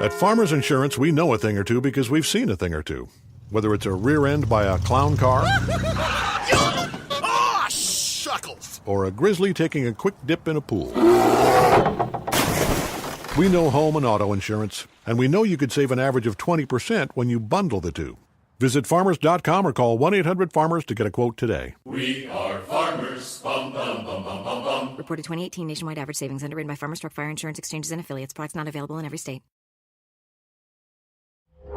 At Farmers Insurance, we know a thing or two because we've seen a thing or two. Whether it's a rear end by a clown car, oh, shuckles, or a grizzly taking a quick dip in a pool. We know home and auto insurance, and we know you could save an average of 20% when you bundle the two. Visit farmers.com or call 1-800-FARMERS to get a quote today. We are farmers. Bum, bum, bum, bum, bum, bum. Reported 2018 nationwide average savings underwritten by Farmers Truck Fire Insurance Exchanges and Affiliates. Products not available in every state.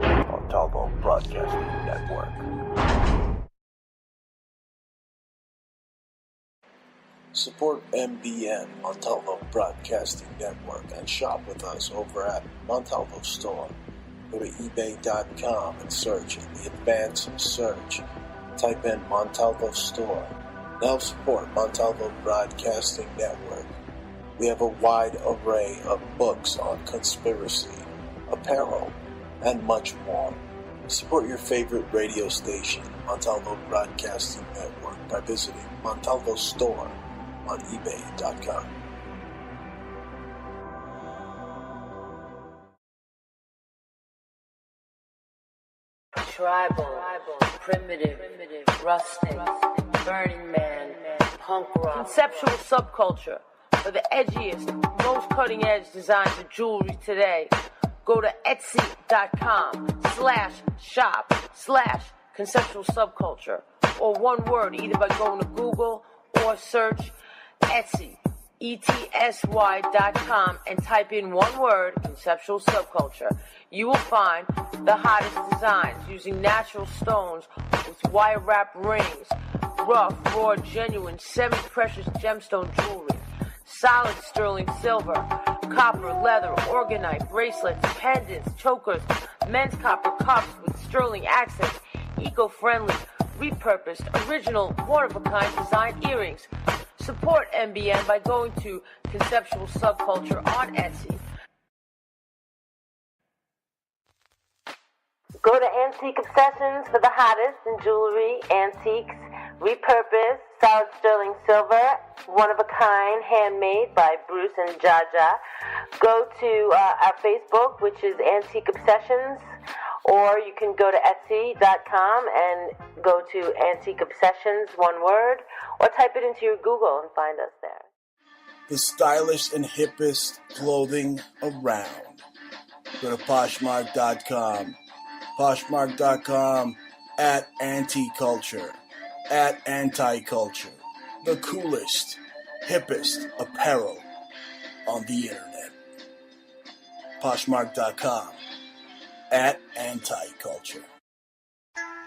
Montalvo Broadcasting Network. Support MBN, Montalvo Broadcasting Network, and shop with us over at Montalvo Store. Go to ebay.com and search in the advanced search. Type in Montalvo Store. Now support Montalvo Broadcasting Network. We have a wide array of books on conspiracy, apparel, and much more. Support your favorite radio station, Montalvo Broadcasting Network, by visiting Montalvo Store on ebay.com. Tribal, primitive, rustic, Burning Man, punk rock, conceptual subculture for the edgiest, most cutting-edge designs of jewelry today. Go to etsy.com/shop/conceptual subculture, or one word, either by going to Google or search Etsy, ETSY.com, and type in one word, conceptual subculture. You will find the hottest designs using natural stones with wire wrap rings, rough, raw, genuine, semi-precious gemstone jewelry, solid sterling silver, copper, leather, orgonite, bracelets, pendants, chokers, men's copper cups with sterling accents, eco-friendly, repurposed, original, one-of-a-kind design earrings. Support MBN by going to Conceptual Subculture on Etsy. Go to Antique Obsessions for the hottest in jewelry, antiques, repurposed, solid sterling silver, one-of-a-kind, handmade by Bruce and Jaja. Go to our Facebook, which is Antique Obsessions, or you can go to Etsy.com and go to Antique Obsessions, one word, or type it into your Google and find us there. The stylish and hippest clothing around. Go to Poshmark.com. Poshmark.com at Anti-Culture. At Anti-Culture. The coolest, hippest apparel on the internet. Poshmark.com at Anti-Culture.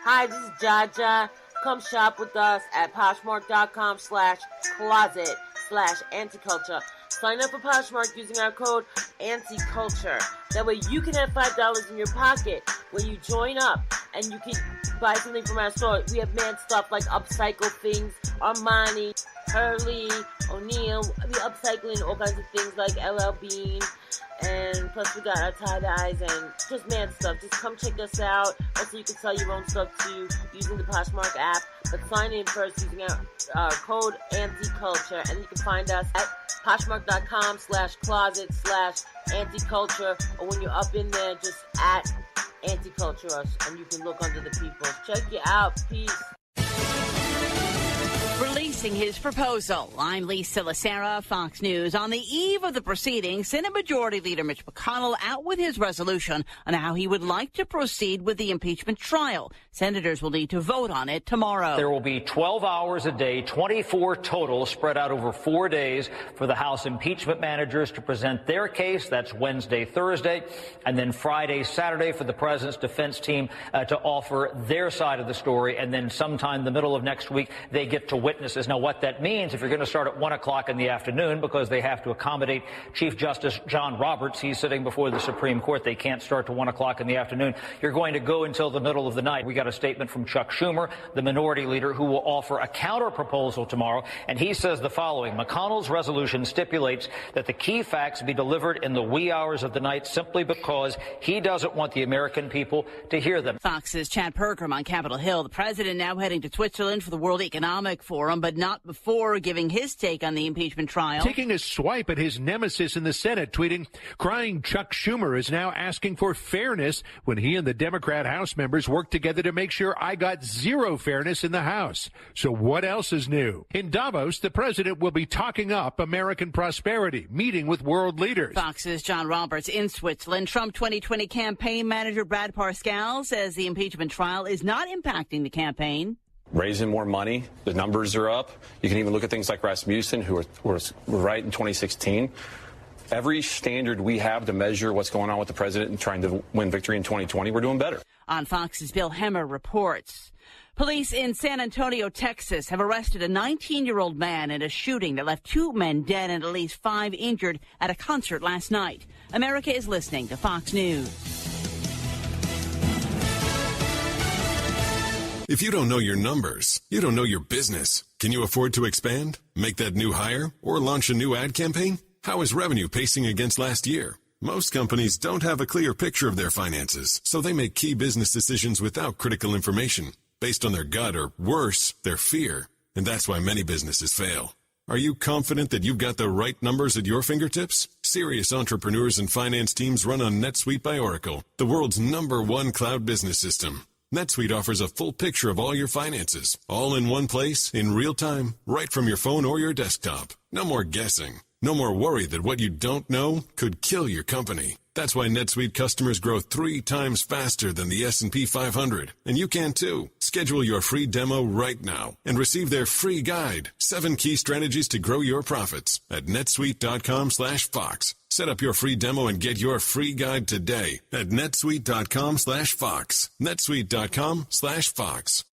Hi, this is Jaja. Come shop with us at Poshmark.com/closet/anticulture. Sign up for Poshmark using our code ANTICULTURE. That way you can have $5 in your pocket when you join up, and you can buy something from our store. We have mad stuff like upcycle things, Armani, Hurley, O'Neill. We upcycling all kinds of things like LL Bean, and plus we got our tie-dyes and just mad stuff. Just come check us out. Also, you can sell your own stuff too using the Poshmark app, but sign in first using our code ANTICULTURE, and you can find us at Poshmark.com/closet/anticulture, or when you're up in there, just at Anticulture us, and you can look under the people. Check you out. Peace. Releasing his proposal. I'm Lisa Lacera, Fox News. On the eve of the proceedings, Senate Majority Leader Mitch McConnell out with his resolution on how he would like to proceed with the impeachment trial. Senators will need to vote on it tomorrow. There will be 12 hours a day, 24 total, spread out over 4 days for the House impeachment managers to present their case. That's Wednesday, Thursday, and then Friday, Saturday for the president's defense team to offer their side of the story. And then sometime in the middle of next week, they get to witnesses. Now, what that means, if you're going to start at 1 o'clock in the afternoon, because they have to accommodate Chief Justice John Roberts, he's sitting before the Supreme Court, they can't start to 1 o'clock in the afternoon. You're going to go until the middle of the night. We got a statement from Chuck Schumer, the minority leader, who will offer a counter proposal tomorrow, and he says the following: McConnell's resolution stipulates that the key facts be delivered in the wee hours of the night simply because he doesn't want the American people to hear them. Fox's Chad Pergram on Capitol Hill. The president now heading to Switzerland for the World Economic Forum. for him, but not before giving his take on the impeachment trial. Taking a swipe at his nemesis in the Senate, tweeting, crying Chuck Schumer is now asking for fairness when he and the Democrat House members worked together to make sure I got zero fairness in the House. So what else is new? In Davos, the president will be talking up American prosperity, meeting with world leaders. Fox's John Roberts in Switzerland. Trump 2020 campaign manager Brad Parscale says the impeachment trial is not impacting the campaign. Raising more money, the numbers are up. You can even look at things like Rasmussen, who were right in 2016. Every standard we have to measure what's going on with the president and trying to win victory in 2020, we're doing better. On Fox's Bill Hemmer reports. Police in San Antonio, Texas, have arrested a 19-year-old man in a shooting that left 2 men dead and at least 5 injured at a concert last night. America is listening to Fox News. If you don't know your numbers, you don't know your business. Can you afford to expand, make that new hire, or launch a new ad campaign? How is revenue pacing against last year? Most companies don't have a clear picture of their finances, so they make key business decisions without critical information, based on their gut or, worse, their fear. And that's why many businesses fail. Are you confident that you've got the right numbers at your fingertips? Serious entrepreneurs and finance teams run on NetSuite by Oracle, the world's #1 cloud business system. NetSuite offers a full picture of all your finances, all in one place, in real time, right from your phone or your desktop. No more guessing. No more worry that what you don't know could kill your company. That's why NetSuite customers grow 3 times faster than the S&P 500. And you can too. Schedule your free demo right now and receive their free guide, 7 key strategies to grow your profits at netsuite.com/Fox. Set up your free demo and get your free guide today at netsuite.com/Fox. netsuite.com/Fox.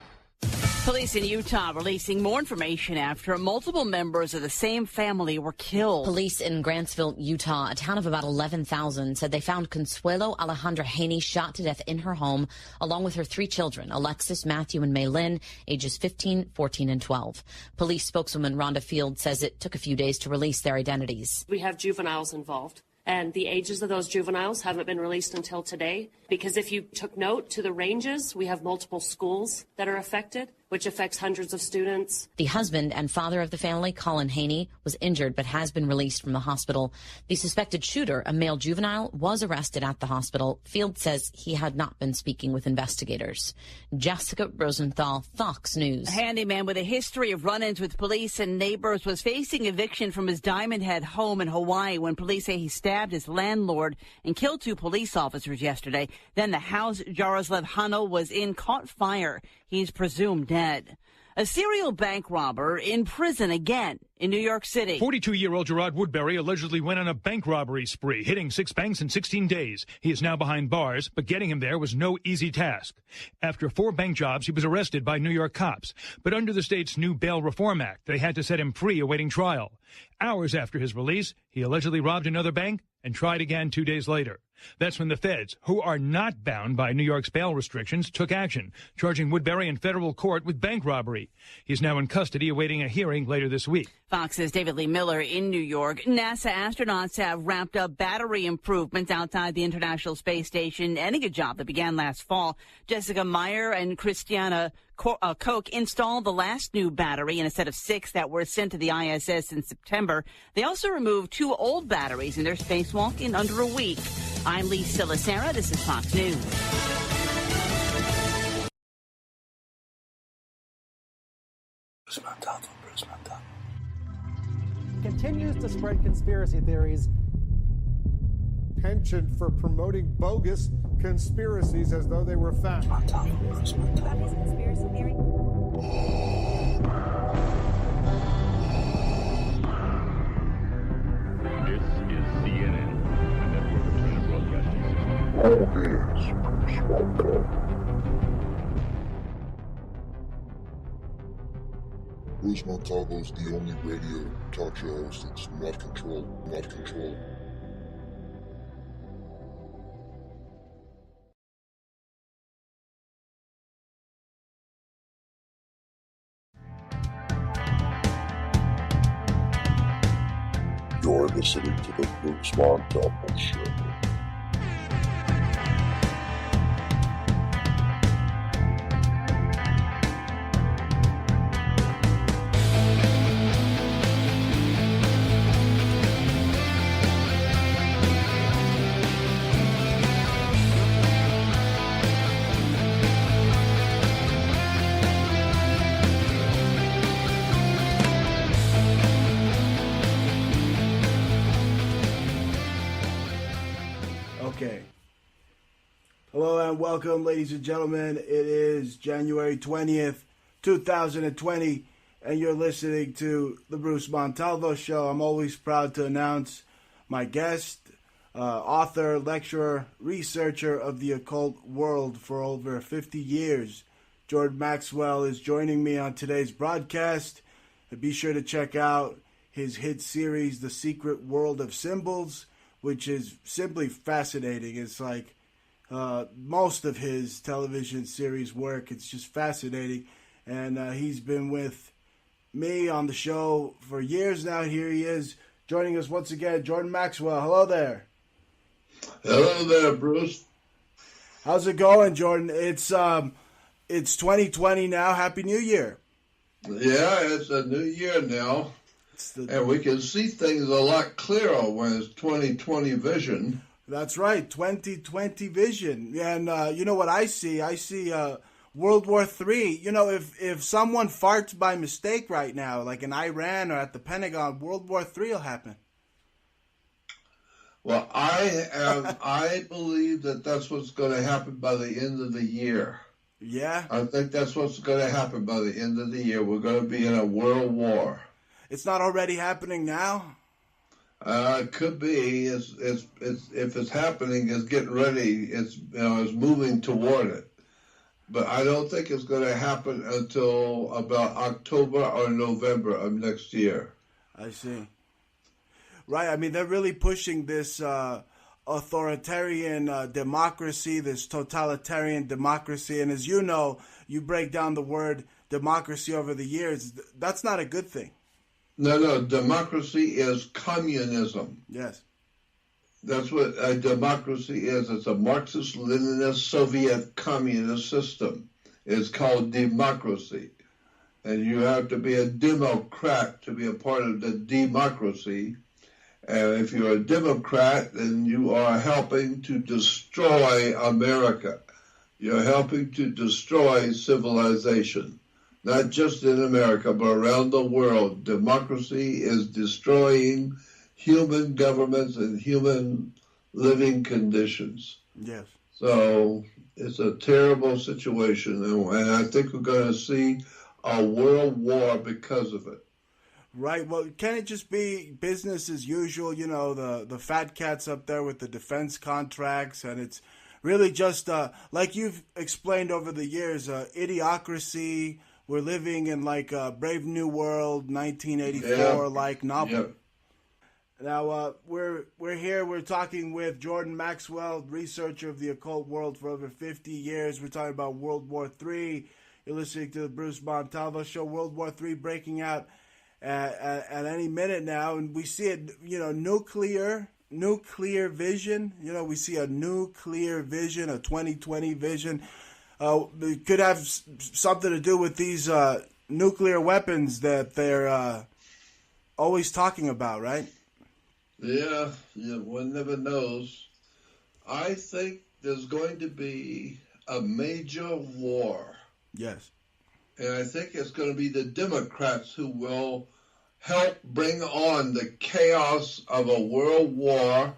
Police in Utah releasing more information after multiple members of the same family were killed. Police in Grantsville, Utah, a town of about 11,000, said they found Consuelo Alejandra Haney shot to death in her home, along with her 3 children, Alexis, Matthew, and Maylin, ages 15, 14, and 12. Police spokeswoman Rhonda Field says it took a few days to release their identities. We have juveniles involved, and the ages of those juveniles haven't been released until today, because if you took note to the ranges, we have multiple schools that are affected, which affects hundreds of students. The husband and father of the family, Colin Haney, was injured but has been released from the hospital. The suspected shooter, a male juvenile, was arrested at the hospital. Field says he had not been speaking with investigators. Jessica Rosenthal, Fox News. A handyman with a history of run-ins with police and neighbors was facing eviction from his Diamond Head home in Hawaii when police say he stabbed his landlord and killed 2 police officers yesterday. Then the house Jaroslav Hano was in caught fire. He's presumed dead. A serial bank robber in prison again in New York City. 42-year-old Gerard Woodbury allegedly went on a bank robbery spree, hitting 6 banks in 16 days. He is now behind bars, but getting him there was no easy task. After 4 bank jobs, he was arrested by New York cops. But under the state's new Bail Reform Act, they had to set him free awaiting trial. Hours after his release, he allegedly robbed another bank and tried again 2 days later. That's when the feds, who are not bound by New York's bail restrictions, took action, charging Woodbury in federal court with bank robbery. He's now in custody awaiting a hearing later this week. Fox's David Lee Miller in New York. NASA astronauts have wrapped up battery improvements outside the International Space Station, ending a job that began last fall. Jessica Meyer and Christiana Koch installed the last new battery in a set of 6 that were sent to the ISS in September. They also removed 2 old batteries in their spacewalk in under a week. I'm Lee Silasera. This is Fox News. Continues to spread conspiracy theories. Penchant for promoting bogus conspiracies as though they were fact. About his conspiracy theory. This is CNN, a network of China broadcasting systems. Bruce Montalvo's the only radio talk show host that's not controlled. You're listening to the Bruce Montalvo Show. Okay. Hello and welcome, ladies and gentlemen. It is January 20th, 2020, and you're listening to the Bruce Montalvo Show. I'm always proud to announce my guest, author, lecturer, researcher of the occult world for over 50 years. Jordan Maxwell is joining me on today's broadcast. Be sure to check out his hit series, The Secret World of Symbols, which is simply fascinating. It's like most of his television series work. It's just fascinating. And he's been with me on the show for years now. Here he is joining us once again, Jordan Maxwell. Hello there. Hello there, Bruce. How's it going, Jordan? It's 2020 now. Happy New Year. Yeah, it's a new year now. And we can see things a lot clearer when it's 2020 vision. That's right, 2020 vision. And you know what I see? I see World War III. You know, if someone farts by mistake right now, like in Iran or at the Pentagon, World War III will happen. Well, I believe that that's what's going to happen by the end of the year. Yeah? I think that's what's going to happen by the end of the year. We're going to be in a world war. It's not already happening now? It could be. It's if it's happening, it's getting ready. It's moving toward it. But I don't think it's going to happen until about October or November of next year. I see. Right. I mean, they're really pushing this authoritarian democracy, this totalitarian democracy. And as you know, you break down the word democracy over the years. That's not a good thing. No, democracy is communism. Yes. That's what a democracy is. It's a Marxist-Leninist Soviet communist system. It's called democracy. And you have to be a Democrat to be a part of the democracy. And if you're a Democrat, then you are helping to destroy America. You're helping to destroy civilization. Not just in America, but around the world. Democracy is destroying human governments and human living conditions. Yes. So it's a terrible situation, and I think we're going to see a world war because of it. Right. Well, can it just be business as usual? You know, the fat cats up there with the defense contracts, and it's really just, like you've explained over the years, idiocracy. We're living in like a Brave New World, 1984-like novel. Yep. Now, we're here. We're talking with Jordan Maxwell, researcher of the occult world for over 50 years. We're talking about World War III. You're listening to the Bruce Montalvo Show. World War III breaking out at any minute now, and we see it. You know, nuclear vision. You know, we see a nuclear vision, a 2020 vision. It could have something to do with these nuclear weapons that they're always talking about, right? Yeah, one never knows. I think there's going to be a major war. Yes. And I think it's going to be the Democrats who will help bring on the chaos of a world war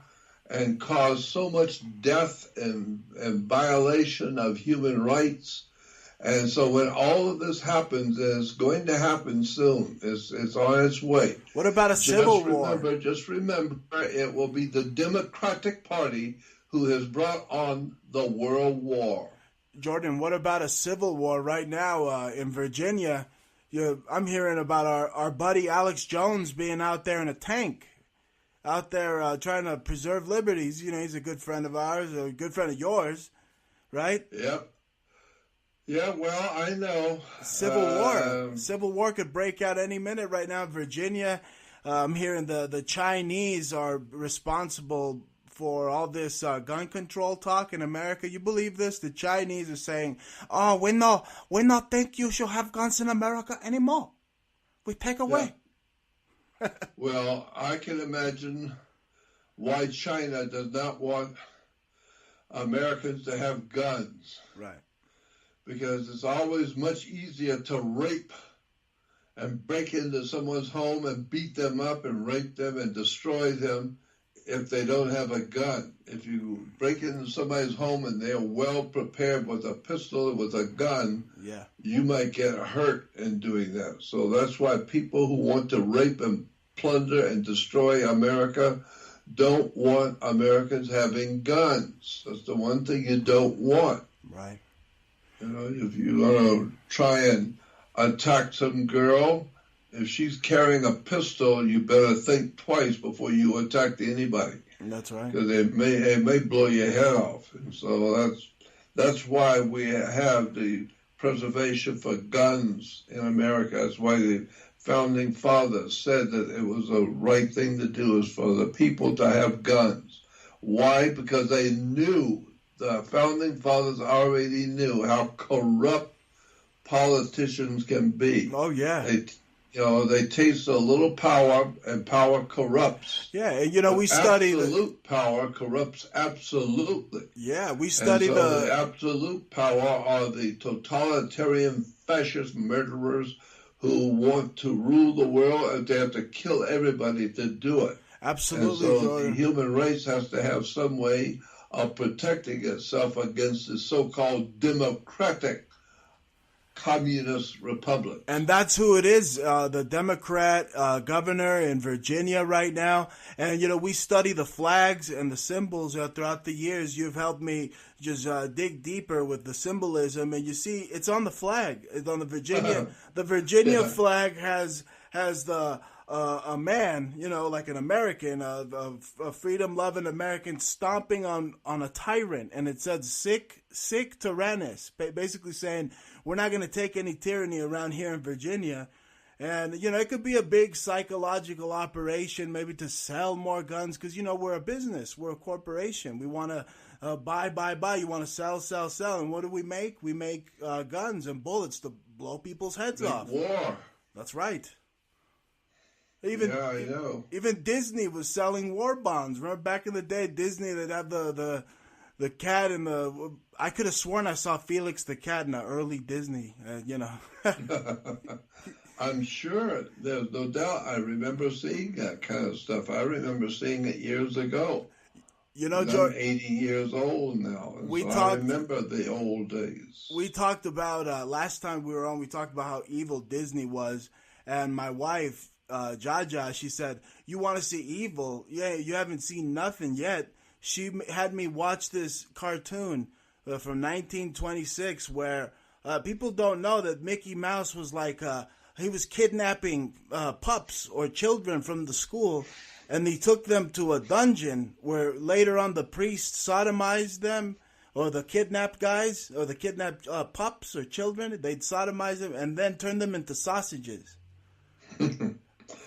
and cause so much death and violation of human rights. And so when all of this happens, and it's going to happen soon, it's on its way. What about a civil war? Just remember, it will be the Democratic Party who has brought on the world war. Jordan, what about a civil war right now in Virginia? I'm hearing about our buddy Alex Jones being out there in a tank. Out there trying to preserve liberties. You know, he's a good friend of ours, a good friend of yours, right? Yep. Yeah, well, I know. Civil war could break out any minute right now in Virginia. I'm hearing the Chinese are responsible for all this gun control talk in America. You believe this? The Chinese are saying, "Oh, we not think you should have guns in America anymore. We take away." Yeah. Well, I can imagine why China does not want Americans to have guns. Right. Because it's always much easier to rape and break into someone's home and beat them up and rape them and destroy them if they don't have a gun. If you break into somebody's home and they're well prepared with a pistol, with a gun, you might get hurt in doing that. So that's why people who want to rape and plunder and destroy America don't want Americans having guns. That's the one thing you don't want. Right. You know, if you want to try and attack some girl, if she's carrying a pistol, you better think twice before you attack anybody. That's right. Because it may blow your head off. And so that's why we have the preservation for guns in America. That's why the founding fathers said that it was the right thing to do is for the people to have guns. Why? Because they knew, the founding fathers already knew how corrupt politicians can be. Oh, yeah. They taste a little power, and power corrupts. Yeah, and we study absolute power corrupts absolutely. Yeah, we study the absolute power are the totalitarian fascist murderers who want to rule the world, and they have to kill everybody to do it. Absolutely. And so the human race has to have some way of protecting itself against the so-called democratic communist republic. And that's who it is, the Democrat governor in Virginia right now. And, we study the flags and the symbols throughout the years. You've helped me just dig deeper with the symbolism. And you see, it's on the flag. It's on the Virginia. The Virginia flag has the a man, like an American, a freedom-loving American stomping on a tyrant. And it said, sic tyrannus, basically saying, we're not going to take any tyranny around here in Virginia. And, it could be a big psychological operation, maybe to sell more guns, because, we're a business. We're a corporation. We want to buy. You want to sell. And what do we make? We make guns and bullets to blow people's heads off. War. That's right. I know. Even Disney was selling war bonds. Remember back in the day, Disney, they'd have the cat and I could have sworn I saw Felix the cat in the early Disney, I'm sure. There's no doubt. I remember seeing that kind of stuff. I remember seeing it years ago. George, I'm 80 years old now. And I remember the old days. We talked about, last time we were on, we talked about how evil Disney was. And my wife, Jaja, she said, you want to see evil? Yeah, you haven't seen nothing yet. She had me watch this cartoon from 1926 where people don't know that Mickey Mouse was like, he was kidnapping pups or children from the school, and he took them to a dungeon where later on the priest sodomized them, or the kidnapped guys, or the kidnapped pups or children. They'd sodomize them and then turn them into sausages.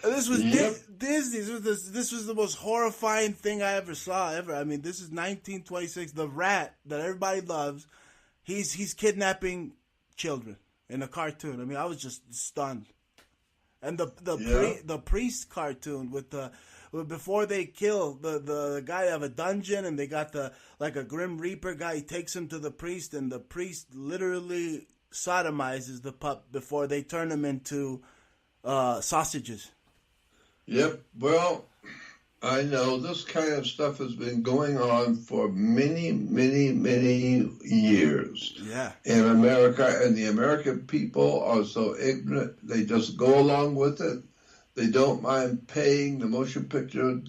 This was Disney. This was the most horrifying thing I ever saw. I mean, this is 1926. The rat that everybody loves, he's kidnapping children in a cartoon. I mean, I was just stunned. And the priest cartoon with before they kill the guy of a dungeon, and they got like a Grim Reaper guy. He takes him to the priest, and the priest literally sodomizes the pup before they turn him into sausages. Yep. Well, I know this kind of stuff has been going on for many, many, many years. Yeah. In America, and the American people are so ignorant, they just go along with it. They don't mind paying the motion picture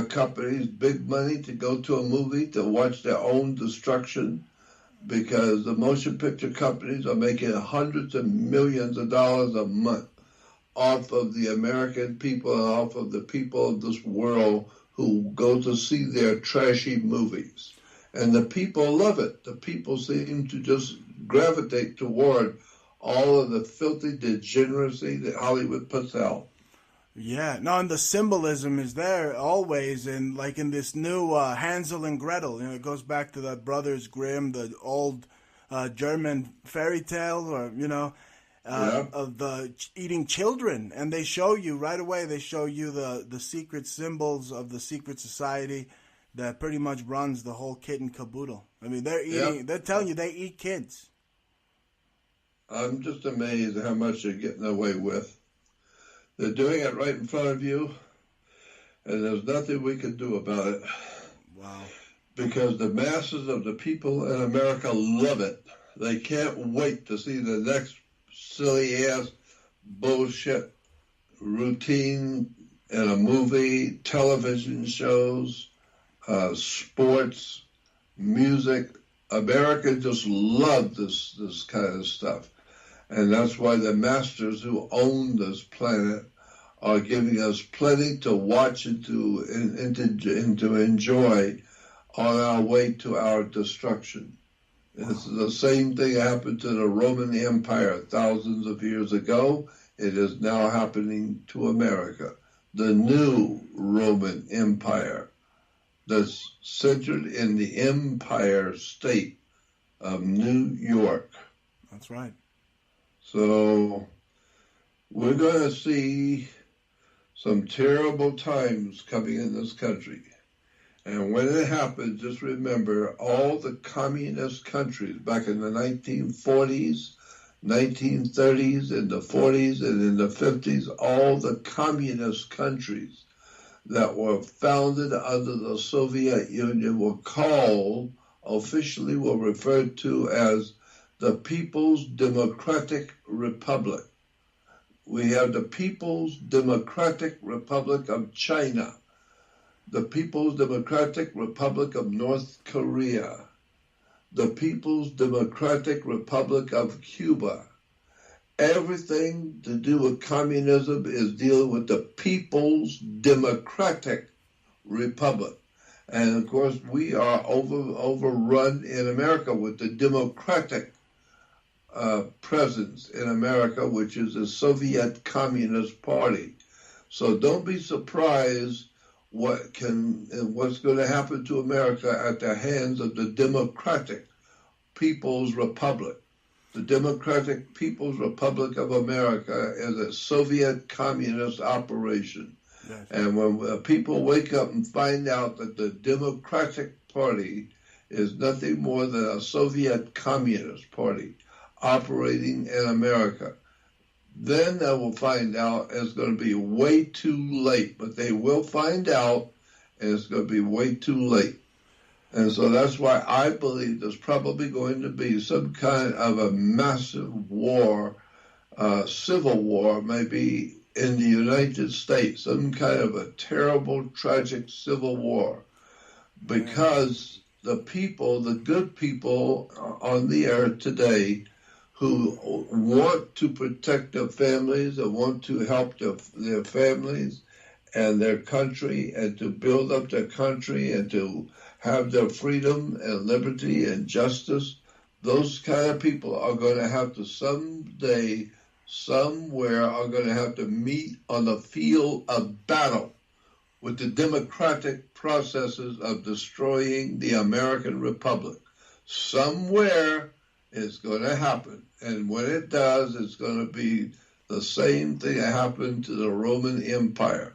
companies big money to go to a movie to watch their own destruction, because the motion picture companies are making hundreds of millions of dollars a month off of the American people and off of the people of this world who go to see their trashy movies. And the people love it. The people seem to just gravitate toward all of the filthy degeneracy that Hollywood puts out. Yeah, no, and the symbolism is there always, and like in this new Hansel and Gretel, it goes back to the Brothers Grimm, the old German fairy tale, or of the eating children, and they show you right away. They show you the secret symbols of the secret society that pretty much runs the whole kit and caboodle. I mean, they're eating. Yep. They're telling you they eat kids. I'm just amazed at how much they're getting away with. They're doing it right in front of you. and there's nothing we can do about it. Wow. Because the masses of the people in America love it. They can't wait to see the next silly-ass bullshit routine in a movie, television shows, sports, music. America just loves this kind of stuff. And that's why the masters who own this planet are giving us plenty to watch and to enjoy on our way to our destruction. It's the same thing happened to the Roman Empire thousands of years ago. It is now happening to America. The new Roman Empire that's centered in the Empire State of New York. That's right. So we're going to see some terrible times coming in this country. And when it happens, just remember all the communist countries back in the 1940s, 1930s, in the 40s, and in the 50s, all the communist countries that were founded under the Soviet Union were officially referred to as the People's Democratic Republic. We have the People's Democratic Republic of China, the People's Democratic Republic of North Korea, the People's Democratic Republic of Cuba. Everything to do with communism is dealing with the People's Democratic Republic. And of course, we are overrun in America with the Democratic presence in America, which is the Soviet Communist Party. So don't be surprised what's going to happen to America at the hands of the Democratic People's Republic. The Democratic People's Republic of America is a Soviet communist operation. Yes. And when people wake up and find out that the Democratic Party is nothing more than a Soviet Communist Party operating in America, then they will find out it's going to be way too late. But they will find out, and it's going to be way too late. And so that's why I believe there's probably going to be some kind of a massive war, civil war, maybe in the United States, some kind of a terrible, tragic civil war, because the people, the good people on the earth today who want to protect their families and want to help their families and their country and to build up their country and to have their freedom and liberty and justice, those kind of people are going to have to someday, somewhere, are going to have to meet on the field of battle with the democratic processes of destroying the American Republic. Somewhere it's going to happen. And when it does, it's going to be the same thing that happened to the Roman Empire.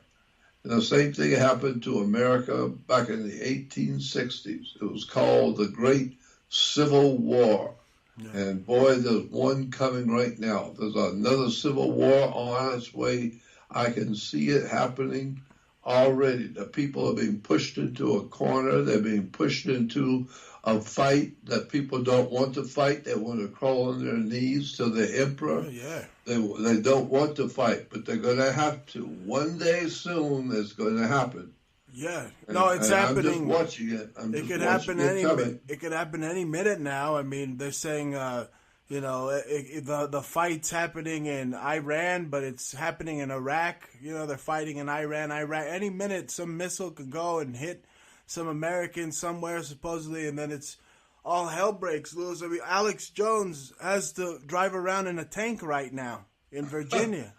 And the same thing happened to America back in the 1860s. It was called the Great Civil War. Yeah. And boy, there's one coming right now. There's another civil war on its way. I can see it happening already. The people are being pushed into a corner. They're being pushed into a fight that people don't want to fight. They want to crawl on their knees to the emperor. Oh, yeah. They don't want to fight, but they're going to have to. One day soon, it's going to happen. Yeah, no, it's happening. I'm just watching it. It could happen It could happen any minute now. I mean, they're saying, the fight's happening in Iran, but it's happening in Iraq. They're fighting in Iran. Any minute, some missile could go and hit some Americans somewhere, supposedly, and then it's all hell breaks loose. I mean, Alex Jones has to drive around in a tank right now in Virginia.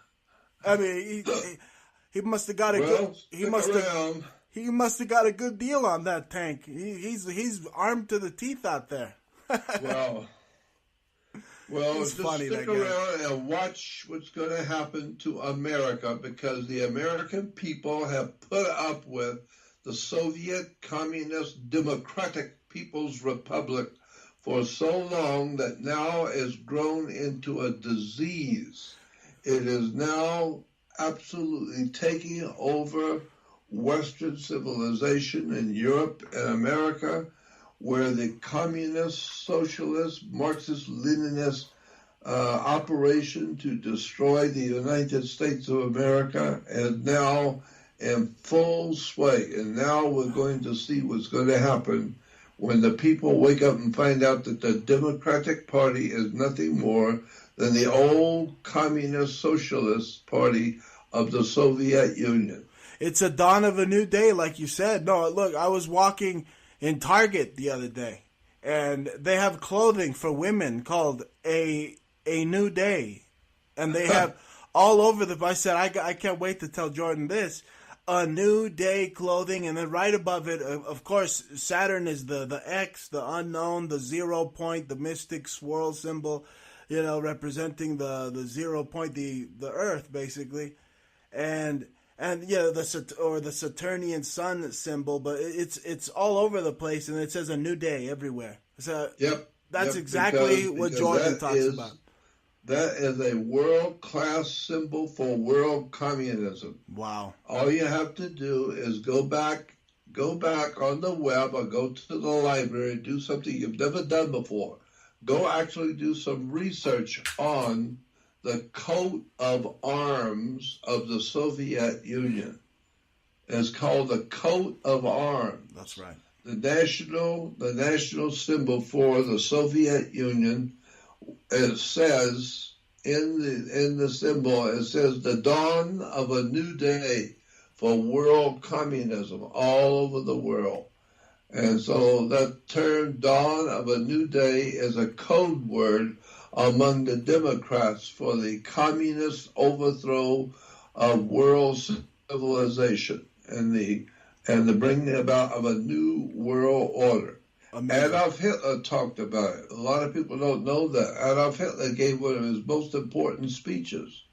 I mean, he must have got he must have got a good deal on that tank. He's armed to the teeth out there. Well, just funny, stick around and watch what's going to happen to America, because the American people have put up with the Soviet Communist Democratic People's Republic for so long that now it's grown into a disease. It is now absolutely taking over Western civilization in Europe and America, where the communist, socialist, Marxist, Leninist operation to destroy the United States of America is now in full sway. And now we're going to see what's going to happen when the people wake up and find out that the Democratic Party is nothing more than the old communist socialist party of the Soviet Union. It's a dawn of a new day, like you said. No, look, I was walking in Target the other day, and they have clothing for women called a new day. And they have all over the... I said, I can't wait to tell Jordan this. A new day clothing, and then right above it, of course, Saturn is the X, the unknown, the 0 point, the mystic swirl symbol, representing the 0 point, the Earth, basically. And the Saturnian sun symbol, but it's all over the place, and it says a new day everywhere. So that's exactly what Jordan talks about. That is a world-class symbol for world communism. Wow. All you have to do is go back on the web or go to the library and do something you've never done before. Go actually do some research on the coat of arms of the Soviet Union. It's called the coat of arms. That's right. The national symbol for the Soviet Union. It says in the symbol, it says the dawn of a new day for world communism all over the world. And so that term, dawn of a new day, is a code word among the Democrats for the communist overthrow of world civilization and the bringing about of a new world order. Amazing. Adolf Hitler talked about it. A lot of people don't know that. Adolf Hitler gave one of his most important speeches,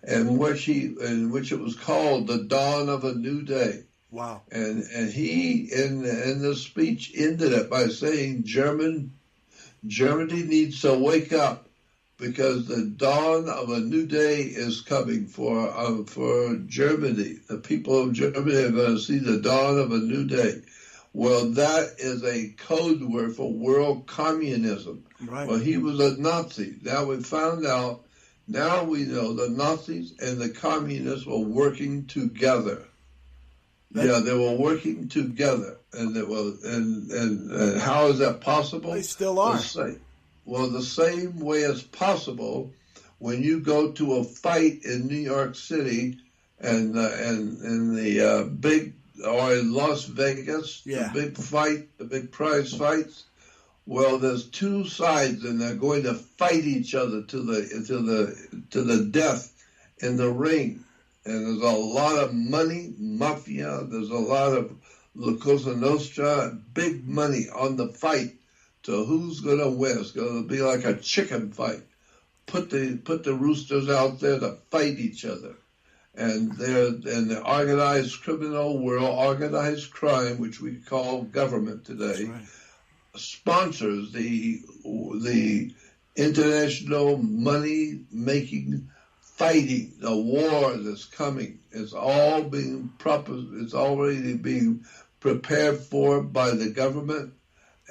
in which it was called the dawn of a new day. Wow. And he in the speech ended it by saying Germany needs to wake up, because the dawn of a new day is coming for Germany. The people of Germany are going to see the dawn of a new day. Well, that is a code word for world communism. Right. Well, he was a Nazi. Now we found out. Now we know the Nazis and the communists were working together. They were working together, and how is that possible? They still are. The same way as possible when you go to a fight in New York City and the big, or in Las Vegas, the big fight, the big prize fights. Well, there's two sides, and they're going to fight each other to the death in the ring. And there's a lot of money, mafia. There's a lot of La Cosa Nostra, big money on the fight to who's going to win. It's going to be like a chicken fight. Put the roosters out there to fight each other. And they're in the organized criminal world, organized crime, which we call government today, sponsors the international money-making fighting, the war that's coming. It's already being prepared for by the government,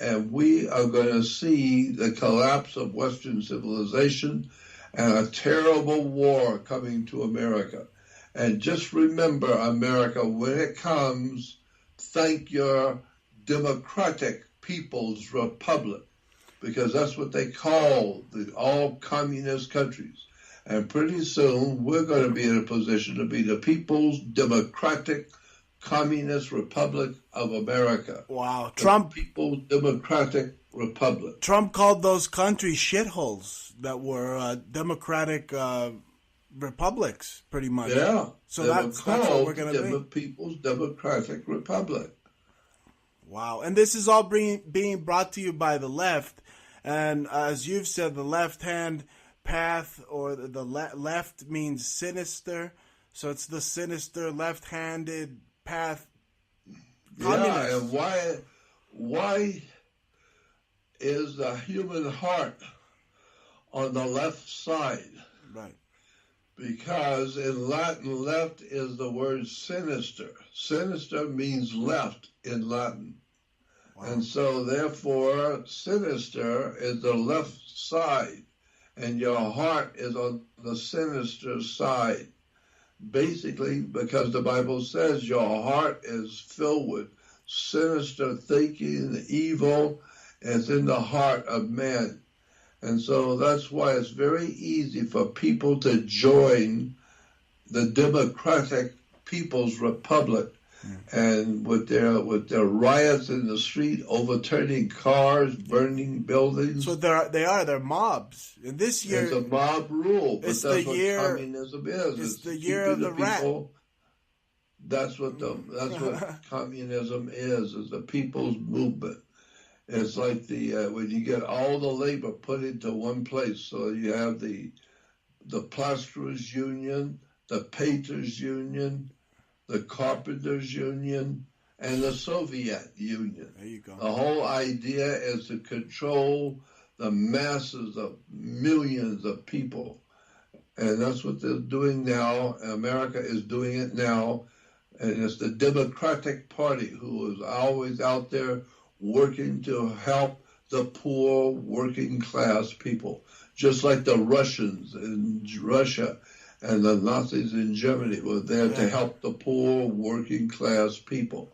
and we are going to see the collapse of Western civilization and a terrible war coming to America. And just remember, America, when it comes, thank your Democratic People's Republic, because that's what they call all communist countries. And pretty soon, we're going to be in a position to be the People's Democratic Communist Republic of America. Wow. The People's Democratic Republic. Trump called those countries shitholes that were democratic republics, pretty much. Yeah. So that's what we're going to be. People's Democratic Republic. Wow. And this is all being brought to you by the left. And as you've said, the left-hand path, or the left means sinister. So it's the sinister left-handed path. Yeah, and why is the human heart on the left side? Right. Because in Latin, left is the word sinister. Sinister means left in Latin. Wow. And so, therefore, sinister is the left side, and your heart is on the sinister side. Basically, because the Bible says your heart is filled with sinister thinking, evil is in the heart of man. And so that's why it's very easy for people to join the Democratic People's Republic, and with their riots in the street, overturning cars, burning buildings. So they're mobs. And this year, it's a mob rule. But it's that's the what year. Communism is. It's the year of the rat. That's what communism is the people's movement. It's like when you get all the labor put into one place. So you have the plasterers union, the painters union, the carpenters union, and the Soviet Union. There you go. The whole idea is to control the masses of millions of people. And that's what they're doing now. America is doing it now. And it's the Democratic Party who is always out there working to help the poor working class people, just like the Russians in Russia and the Nazis in Germany were there to help the poor working class people.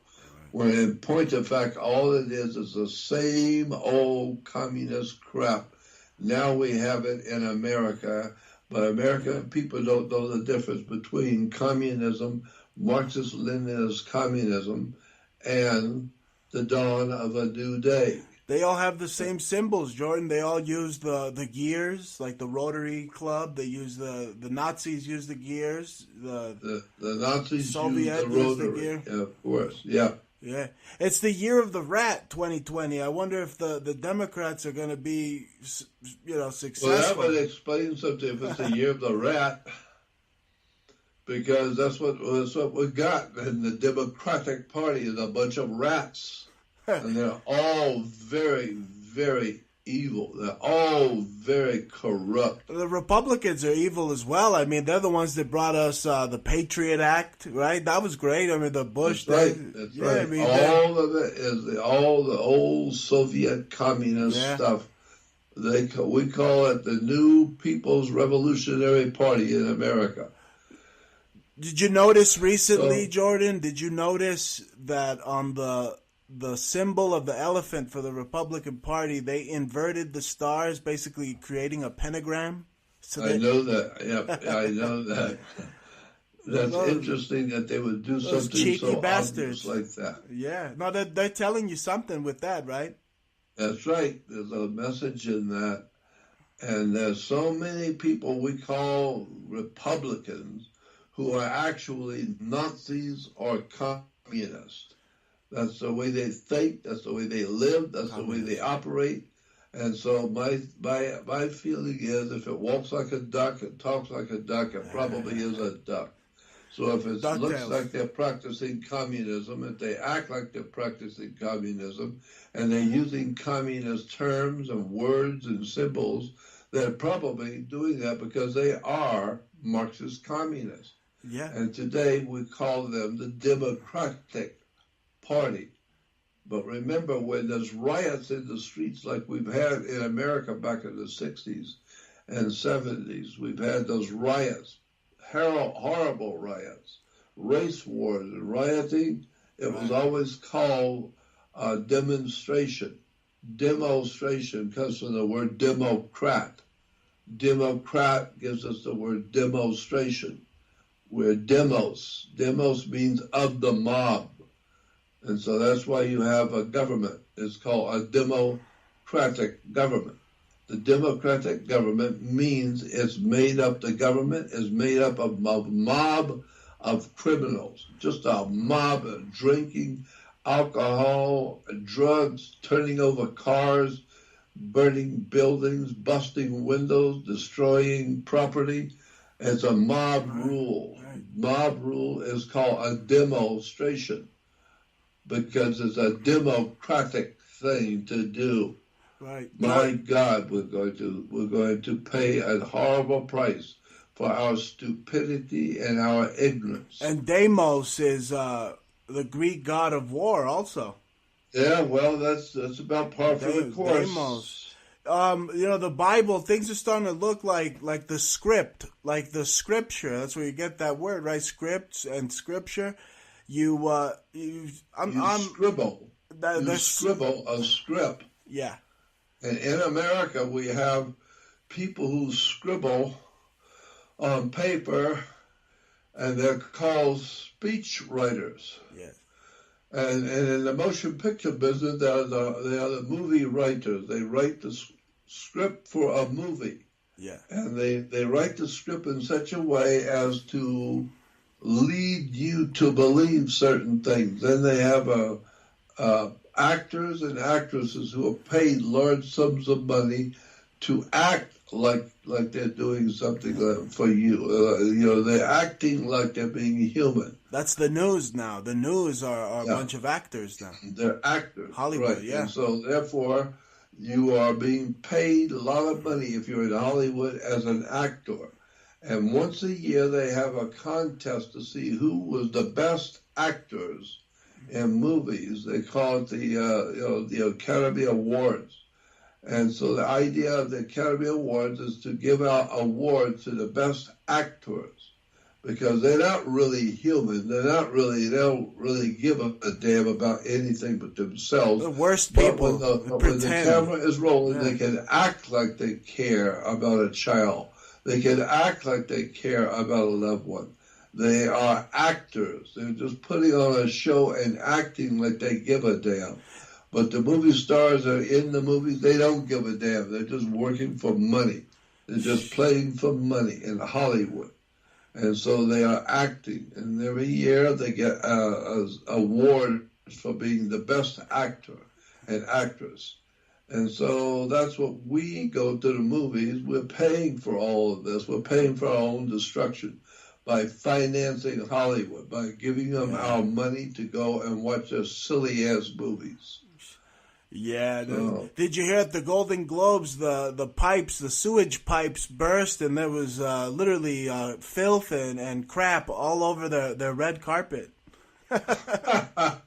When in point of fact, all it is the same old communist crap. Now we have it in America, but American people don't know the difference between communism, Marxist-Leninist communism, and the dawn of a new day. They all have the same symbols, Jordan. They all use the gears, like the Rotary Club. They use the Nazis use the gears. The Nazis Soviet use the Rotary. The gear. Yeah, of course, yeah. Yeah. It's the year of the rat, 2020. I wonder if the Democrats are going to be, successful. Well, that would explain something if it's the year of the rat, because that's what we got in the Democratic Party is a bunch of rats. And they're all very, very evil. They're all very corrupt. The Republicans are evil as well. I mean, they're the ones that brought us the Patriot Act, right? That was great. I mean, the Bush. That's right. I mean, all of it is all the old Soviet communist stuff. We call it the New People's Revolutionary Party in America. Did you notice recently, Jordan? Did you notice that on the symbol of the elephant for the Republican Party, they inverted the stars, basically creating a pentagram? So I know that. Yeah, I know that. That's interesting that they would do something so obvious like that. Yeah. No, they're telling you something with that, right? That's right. There's a message in that. And there's so many people we call Republicans who are actually Nazis or communists. That's the way they think. That's the way they live. That's the way they operate. And so my feeling is if it walks like a duck, it talks like a duck, it probably is a duck. So if it looks like they're practicing communism, if they act like they're practicing communism, and they're using communist terms and words and symbols, they're probably doing that because they are Marxist communists. Yeah. And today we call them the Democratic Party. But remember, when there's riots in the streets like we've had in America back in the 60s and 70s, we've had those riots, horrible riots, race wars and rioting, it was always called a demonstration. Demonstration comes from the word Democrat. Democrat gives us the word demonstration. We're demos. Demos means of the mob. And so that's why you have a government. It's called a democratic government. The democratic government means it's made up, the government is made up of a mob of criminals, just a mob of drinking, alcohol, drugs, turning over cars, burning buildings, busting windows, destroying property. It's a mob rule. Mob rule is called a demonstration because it's a democratic thing to do. Right. My God, we're going to pay a horrible price for our stupidity and our ignorance. And Deimos is the Greek god of war also. Yeah, well, that's about par for the course. Deimos. The Bible, things are starting to look like the script, like the scripture. That's where you get that word, right? Scripts and scripture. You scribble. You scribble a script. Yeah. And in America, we have people who scribble on paper, and they're called speech writers. Yes. And in the motion picture business, they are the movie writers. They write the script for a movie. Yeah. And they write the script in such a way as to lead you to believe certain things. Then they have actors and actresses who are paid large sums of money to act like they're doing something for you. They're acting like they're being human. That's the news now. The news are a bunch of actors now. They're actors. Hollywood, right. yeah. And so therefore, you are being paid a lot of money if you're in Hollywood as an actor. And once a year, they have a contest to see who was the best actors in movies. They call it the Academy Awards. And so the idea of the Academy Awards is to give out awards to the best actors, because they're not really human. They don't really give a damn about anything but themselves. The worst people. When the camera is rolling, they can act like they care about a child. They can act like they care about a loved one. They are actors. They're just putting on a show and acting like they give a damn. But the movie stars are in the movies. They don't give a damn. They're just working for money. They're just playing for money in Hollywood. And so they are acting. And every year they get awards for being the best actor and actress. And so that's what we go to the movies. We're paying for all of this. We're paying for our own destruction by financing Hollywood, by giving them our money to go and watch their silly-ass movies. Yeah. Did you hear at the Golden Globes, the sewage pipes burst, and there was literally filth and crap all over their red carpet? Yeah,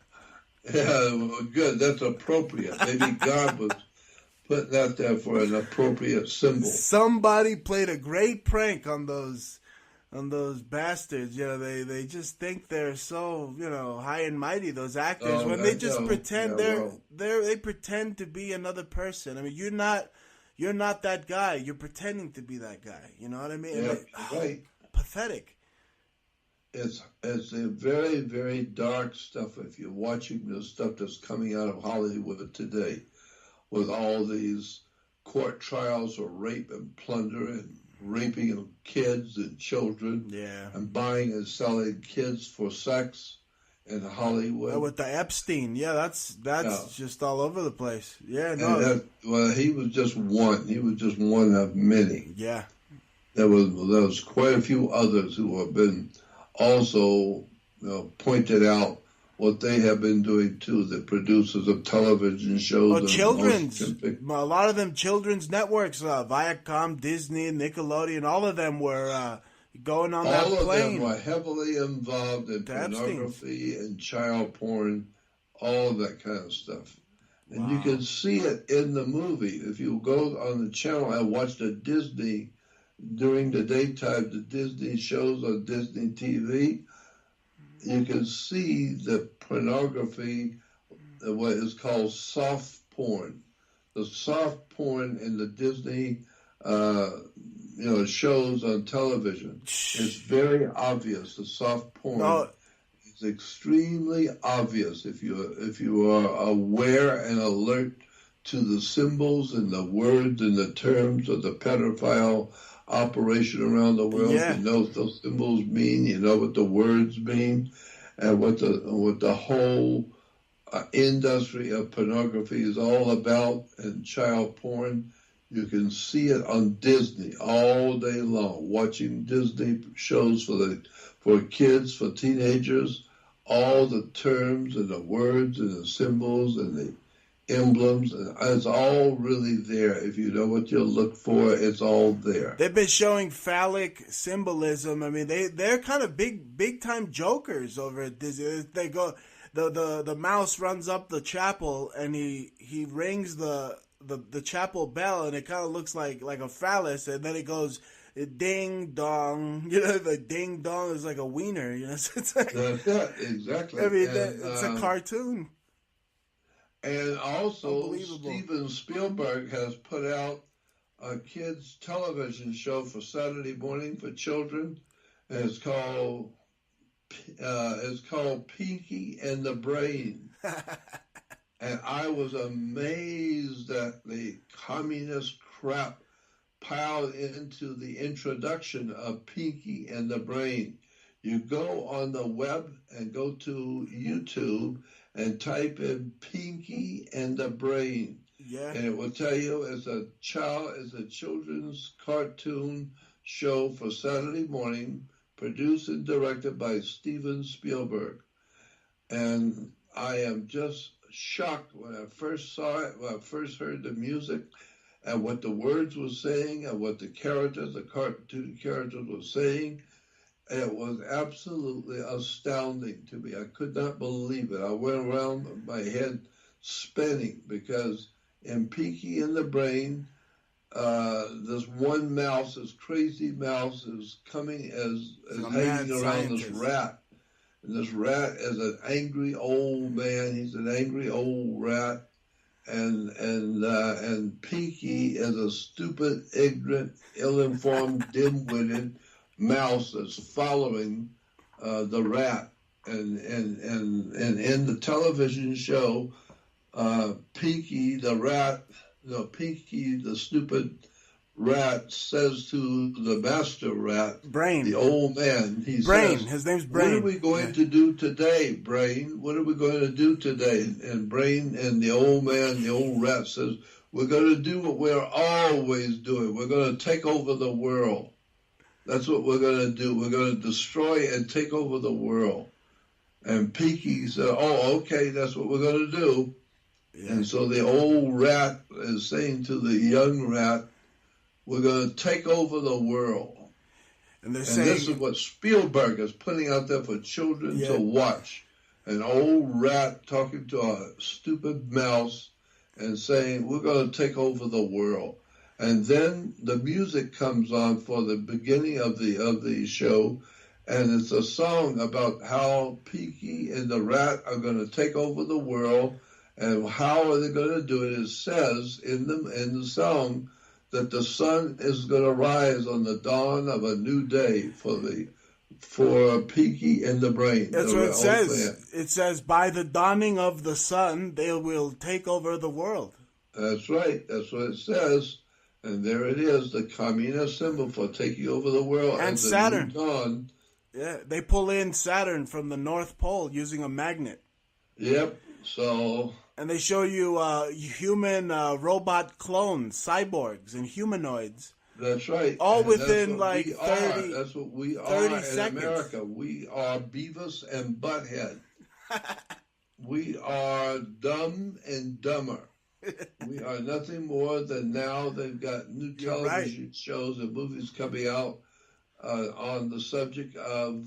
well, good. That's appropriate. Maybe God was putting that there for an appropriate symbol. Somebody played a great prank on those bastards. They just think they're so high and mighty. Those actors, when they just pretend they pretend to be another person. I mean, you're not that guy. You're pretending to be that guy. You know what I mean? Yeah, right. Pathetic. It's a very, very dark stuff if you're watching the stuff that's coming out of Hollywood today, with all these court trials of rape and plunder and raping of kids and children, and buying and selling kids for sex in Hollywood. With the Epstein, that's just all over the place. Yeah, he was just one. He was just one of many. Yeah, there was quite a few others who have been also pointed out what they have been doing too, the producers of television shows. A lot of them children's networks, Viacom, Disney, Nickelodeon, all of them were going on that plane. All of them were heavily involved in pornography and child porn, all of that kind of stuff. And you can see it in the movie. If you go on the channel and watch the Disney, during the daytime, the Disney shows on Disney TV, you can see the pornography, what is called soft porn. The soft porn in the Disney, shows on television is very obvious. The soft porn is extremely obvious if you are aware and alert to the symbols and the words and the terms of the pedophile operation around the world. You know what those symbols mean. You know what the words mean, and what the whole industry of pornography is all about, and child porn. You can see it on Disney all day long. Watching Disney shows for kids, for teenagers, all the terms and the words and the symbols and the emblems. It's all really there. If you know what you look for, it's all there. They've been showing phallic symbolism. I mean, they're kind of big time jokers over at Disney. They go, the mouse runs up the chapel and he rings the chapel bell, and it kind of looks like a phallus, and then it goes ding dong. You know, the ding dong is like a wiener. You know, so it's like, that's it, exactly. I mean, it's a cartoon. And also, Steven Spielberg has put out a kids' television show for Saturday morning for children, and it's called Pinky and the Brain. And I was amazed at the communist crap piled into the introduction of Pinky and the Brain. You go on the web and go to YouTube and type in Pinky and the Brain. Yeah. And it will tell you it's a children's cartoon show for Saturday morning, produced and directed by Steven Spielberg. And I am just shocked when I first saw it, when I first heard the music and what the words were saying and what the cartoon characters were saying. It was absolutely astounding to me. I could not believe it. I went around with my head spinning because in Pinky and the Brain, this one mouse, this crazy mouse, is coming is hanging around this rat. And this rat is an angry old man. He's an angry old rat. And Pinky is a stupid, ignorant, ill-informed, dim-witted mouse that's following the rat. And in the television show, Pinky the stupid rat says to the master rat, Brain, the old man, Brain. Says, his name's Brain. What are we going to do today, Brain? What are we going to do today? And Brain and the old man, the old rat says, we're going to do what we're always doing. We're going to take over the world. That's what we're going to do. We're going to destroy and take over the world. And Pinky said, oh, okay, that's what we're going to do. Yeah. And so the old rat is saying to the young rat, we're going to take over the world. And this is what Spielberg is putting out there for children to watch. An old rat talking to a stupid mouse and saying, we're going to take over the world. And then the music comes on for the beginning of the show, and it's a song about how Pinky and the rat are going to take over the world, and how are they going to do it? It says in the song that the sun is going to rise on the dawn of a new day for Pinky and the Brain. That's what it says. Man. It says, by the dawning of the sun, they will take over the world. That's right. That's what it says. And there it is, the communist symbol for taking over the world. And Saturn. Dawn. Yeah, they pull in Saturn from the North Pole using a magnet. Yep, so... And they show you human robot clones, cyborgs, and humanoids. That's right. All and within like 30 That's what we are 30 in seconds. America. We are Beavis and Butthead. We are dumb and dumber. We are nothing more than now they've got new television shows and movies coming out on the subject of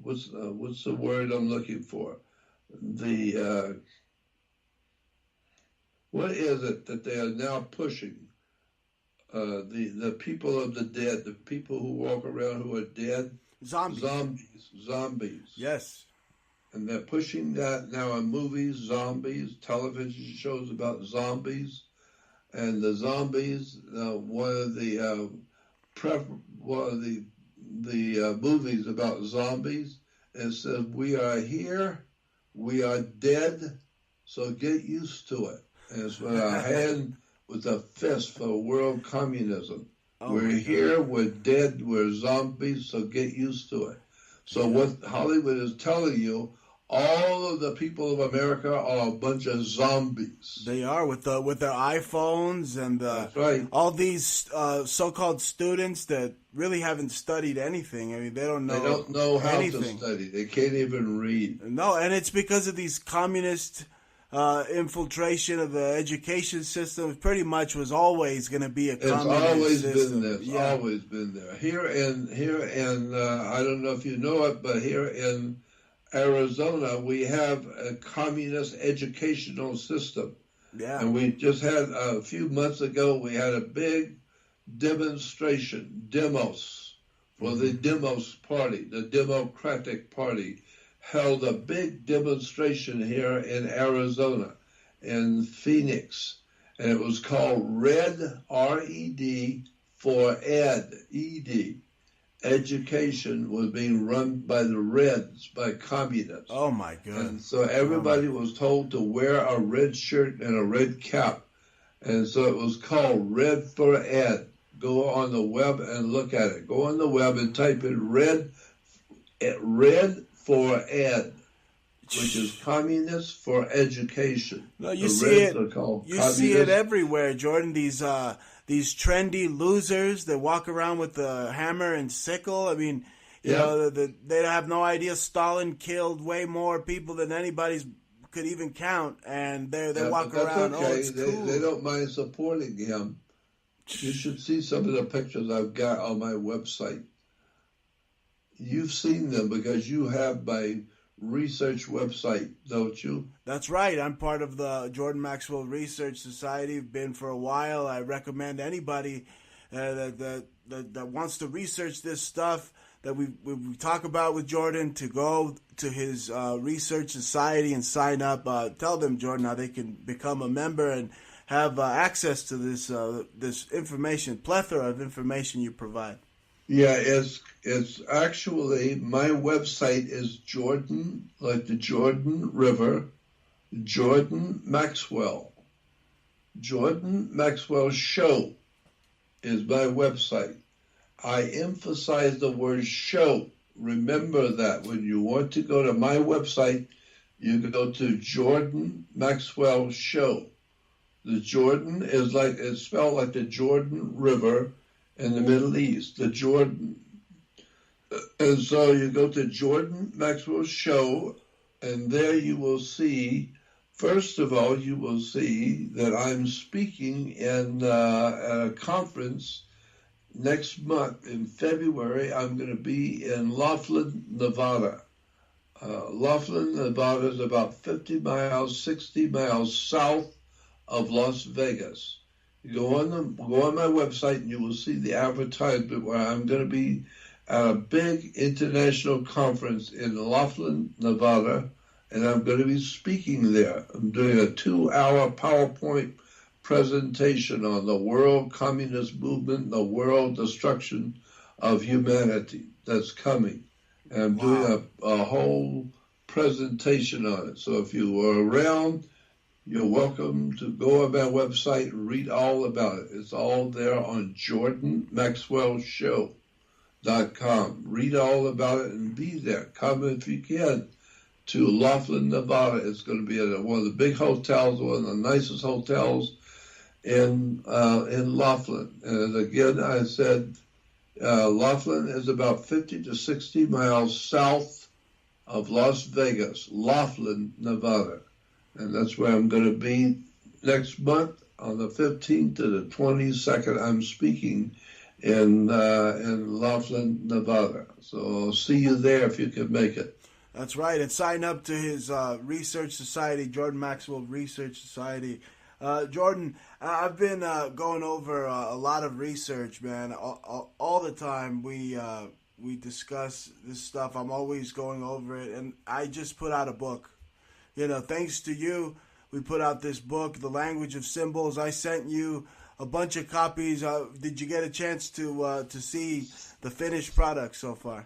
what's the word I'm looking for? What is it that they are now pushing? The people of the dead, the people who walk around who are dead. Zombies. Yes. And they're pushing that now in movies, zombies, television shows about zombies. And the zombies, one of the movies about zombies, it says, we are here, we are dead, so get used to it. And it's with our hand with a fist for world communism. We're here, we're dead, we're zombies, so get used to it. So what Hollywood is telling you, all of the people of America are a bunch of zombies. They are with their iPhones and That's right. all these so-called students that really haven't studied anything. I mean, they don't know. They don't know how anything. to study. They can't even read. No, and it's because of these communist infiltration of the education system. It pretty much was always going to be a communist It's always system. been there. It's always been there. Here in I don't know if you know it, but here in Arizona, we have a communist educational system. Yeah. And we just had, a few months ago, we had a big demonstration, demos, for the Demos Party, the Democratic Party, held a big demonstration here in Arizona, in Phoenix. And it was called RED, R-E-D, for ED, E-D. Education was being run by the Reds, by communists. Oh, my goodness. And so everybody was told to wear a red shirt and a red cap. And so it was called Red for Ed. Go on the web and look at it. Go on the web and type in Red for Ed, which is Communists for Education. No, you see it. You see it everywhere, Jordan. These trendy losers that walk around with the hammer and sickle. I mean, you know, they have no idea Stalin killed way more people than anybody could even count, and they walk around. Okay. Oh, it's cool. They don't mind supporting him. You should see some of the pictures I've got on my website. You've seen them because you have my research website, don't you? That's right. I'm part of the Jordan Maxwell Research Society. Been for a while. I recommend anybody that wants to research this stuff that we talk about with Jordan to go to his research society and sign up. Tell them, Jordan, how they can become a member and have access to this information, plethora of information you provide. Yeah, it's actually, my website is Jordan, like the Jordan River, Jordan Maxwell. Jordan Maxwell Show is my website. I emphasize the word show. Remember that when you want to go to my website, you go to Jordan Maxwell Show. The Jordan is like, it's spelled like the Jordan River in the Middle East, the Jordan. And so you go to Jordan Maxwell Show, and there you will see, first of all, you will see that I'm speaking at a conference next month in February. I'm going to be in Laughlin, Nevada. Laughlin, Nevada is about 50 miles, 60 miles south of Las Vegas. You go on my website and you will see the advertisement where I'm going to be at a big international conference in Laughlin, Nevada, and I'm going to be speaking there. I'm doing a 2-hour PowerPoint presentation on the world communist movement, the world destruction of humanity that's coming. And I'm doing a whole presentation on it. So if you are around, you're welcome to go on my website and read all about it. It's all there on JordanMaxwellShow.com. Read all about it and be there. Come if you can to Laughlin, Nevada. It's going to be at one of the big hotels, one of the nicest hotels in Laughlin. And again, I said Laughlin is about 50 to 60 miles south of Las Vegas, Laughlin, Nevada. And that's where I'm going to be next month on the 15th to the 22nd. I'm speaking in Laughlin, Nevada. So I'll see you there if you can make it. That's right. And sign up to his research society, Jordan Maxwell Research Society. Jordan, I've been going over a lot of research, man. All the time we discuss this stuff. I'm always going over it. And I just put out a book. You know, thanks to you, we put out this book, The Language of Symbols. I sent you a bunch of copies. Did you get a chance to see the finished product so far?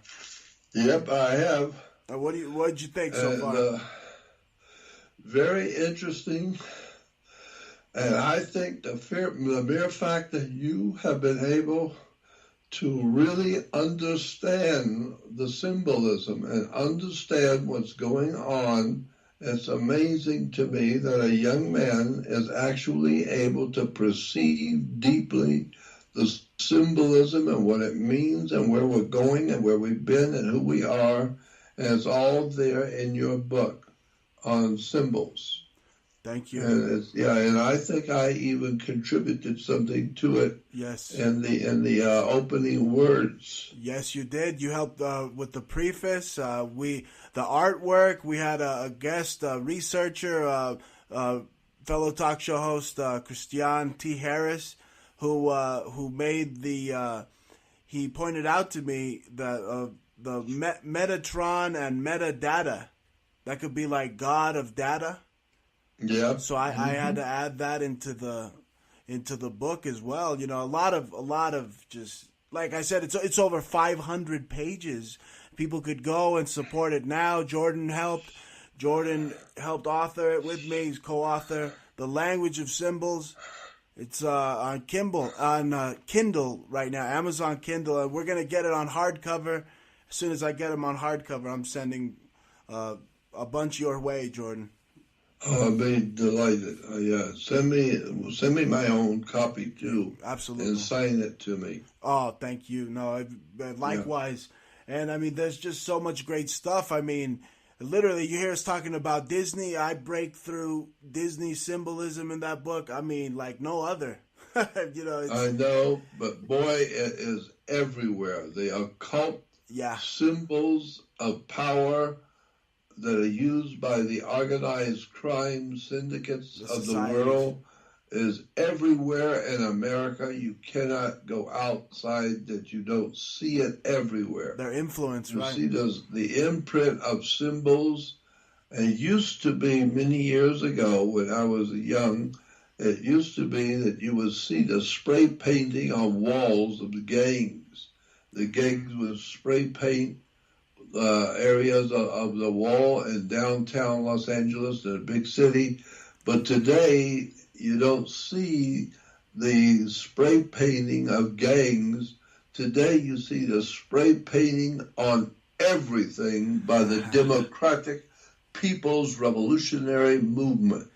Yep, I have. What did you think so far? Very interesting. And I think the mere fact that you have been able to really understand the symbolism and understand what's going on, it's amazing to me that a young man is actually able to perceive deeply the symbolism and what it means and where we're going and where we've been and who we are. And it's all there in your book on symbols. Thank you. And I think I even contributed something to it. Yes. In the opening words. Yes, you did. You helped with the preface. The artwork. We had a guest researcher, fellow talk show host Christian T. Harris, who made the. He pointed out to me that the Metatron and metadata, that could be like God of data. Yeah. So I had to add that into the book as well. You know, a lot of just, like I said, it's over 500 pages. People could go and support it now. Jordan helped author it with me. He's co-author. The Language of Symbols. It's on Kindle right now, Amazon Kindle, and we're gonna get it on hardcover. As soon as I get them on hardcover, I'm sending a bunch your way, Jordan. Oh, I'd be delighted. Yeah, send me my own copy too. Absolutely. And sign it to me. Oh, thank you. No, likewise. Yeah. And I mean, there's just so much great stuff. I mean, literally, you hear us talking about Disney. I break through Disney symbolism in that book. I mean, like no other. You know. I know, but boy, it is everywhere. The occult symbols of power that are used by the organized crime syndicates of the world is everywhere in America. You cannot go outside that you don't see it everywhere. Their influence, right? You see the imprint of symbols. And it used to be many years ago when I was young, it used to be that you would see the spray painting on walls of the gangs. The gangs would spray paint areas of the wall in downtown Los Angeles, in a big city. But today, you don't see the spray painting of gangs. Today, you see the spray painting on everything by the Democratic People's Revolutionary Movement.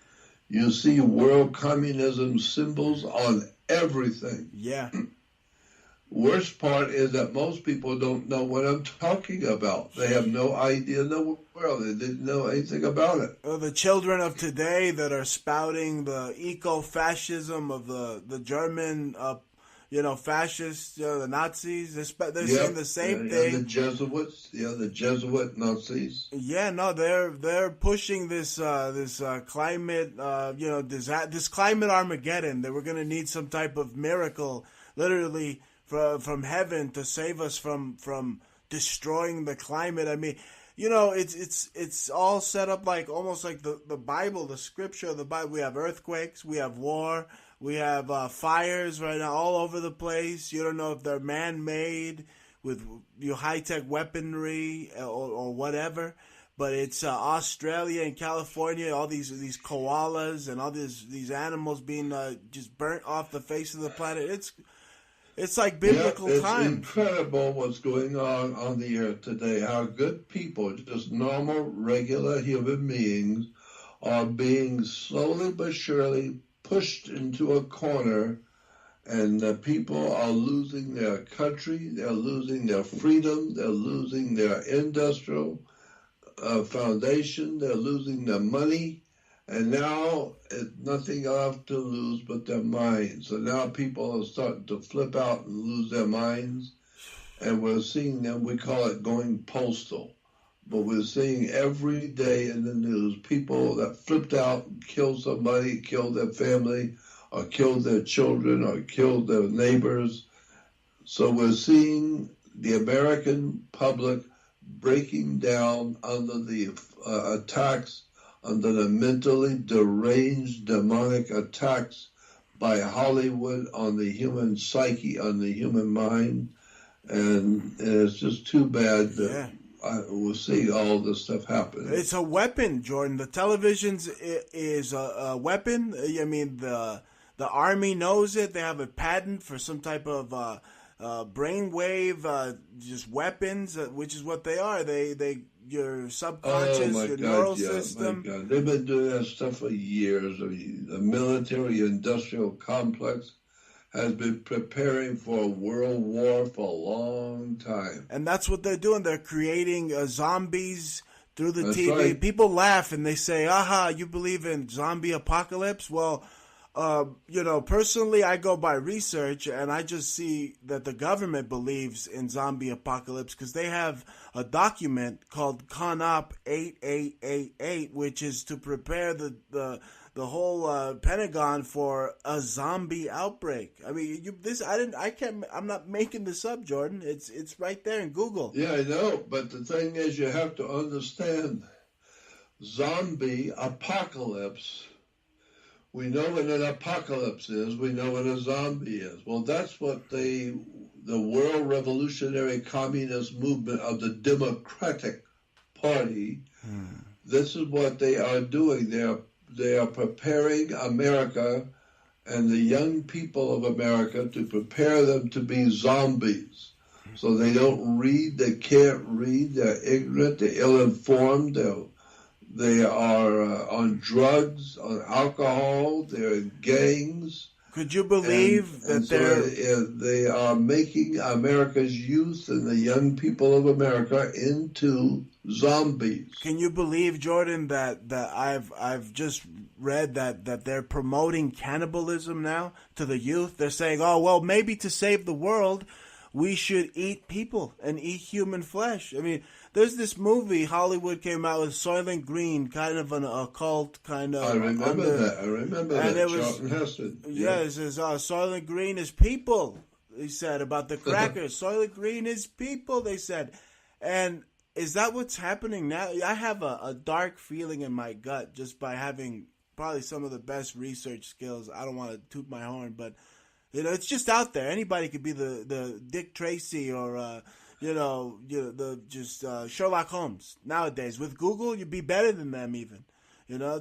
You see world communism symbols on everything. Yeah. Worst part is that most people don't know what I'm talking about. They have no idea in the world. They didn't know anything about it. The children of today that are spouting the eco-fascism of the German, fascists, the Nazis, they're saying the same thing. The Jesuits, the Jesuit Nazis. Yeah, no, they're pushing this climate, this climate Armageddon. That we're going to need some type of miracle, literally, from heaven to save us from destroying the climate. I mean, it's all set up like almost like the Bible, the scripture of the Bible. We have earthquakes, we have war, we have fires right now all over the place. You don't know if they're man-made with high-tech weaponry or whatever. But it's Australia and California, all these koalas and all these animals being just burnt off the face of the planet. It's like biblical times. It's incredible what's going on the earth today. How good people, just normal, regular human beings, are being slowly but surely pushed into a corner, and the people are losing their country, they're losing their freedom, they're losing their industrial foundation, they're losing their money. And now it's nothing left to lose but their minds. So now people are starting to flip out and lose their minds. And we're seeing them, we call it going postal. But we're seeing every day in the news people that flipped out and killed somebody, killed their family, or killed their children, or killed their neighbors. So we're seeing the American public breaking down under the attacks, under the mentally deranged demonic attacks by Hollywood on the human psyche, on the human mind. And it's just too bad that we'll see all this stuff happen. It's a weapon, Jordan. The television is a weapon. I mean, the Army knows it. They have a patent for some type of brainwave, just weapons, which is what they are. They your subconscious, your neural system. My God. They've been doing that stuff for years. The military-industrial complex has been preparing for a world war for a long time. And that's what they're doing. They're creating zombies through the That's TV. right. People laugh and they say, aha, you believe in zombie apocalypse? Well, personally, I go by research, and I just see that the government believes in zombie apocalypse because they have a document called CONOP 8888, which is to prepare the whole Pentagon for a zombie outbreak. I mean, I'm not making this up, Jordan. It's right there in Google. Yeah, I know, but the thing is, you have to understand, zombie apocalypse. We know what an apocalypse is. We know what a zombie is. Well, that's what the World Revolutionary Communist Movement of the Democratic Party, this is what they are doing. They are preparing America and the young people of America to prepare them to be zombies. So they don't read, they can't read, they're ignorant, they're ill-informed, they are on drugs, on alcohol, they're in gangs. Could you believe that they are making America's youth and the young people of America into zombies? Can you believe, Jordan, that I've just read that they're promoting cannibalism now to the youth? They're saying, oh, well, maybe to save the world, we should eat people and eat human flesh. I mean, there's this movie Hollywood came out with, Soylent Green, kind of an occult kind of. I remember that. And it was, Charlton Heston. Yeah, it says, Soylent Green is people, he said, about the crackers. Soylent Green is people, they said. And is that what's happening now? I have a dark feeling in my gut just by having probably some of the best research skills. I don't want to toot my horn, but it's just out there. Anybody could be the Dick Tracy or Sherlock Holmes nowadays. With Google, you'd be better than them even. Yeah,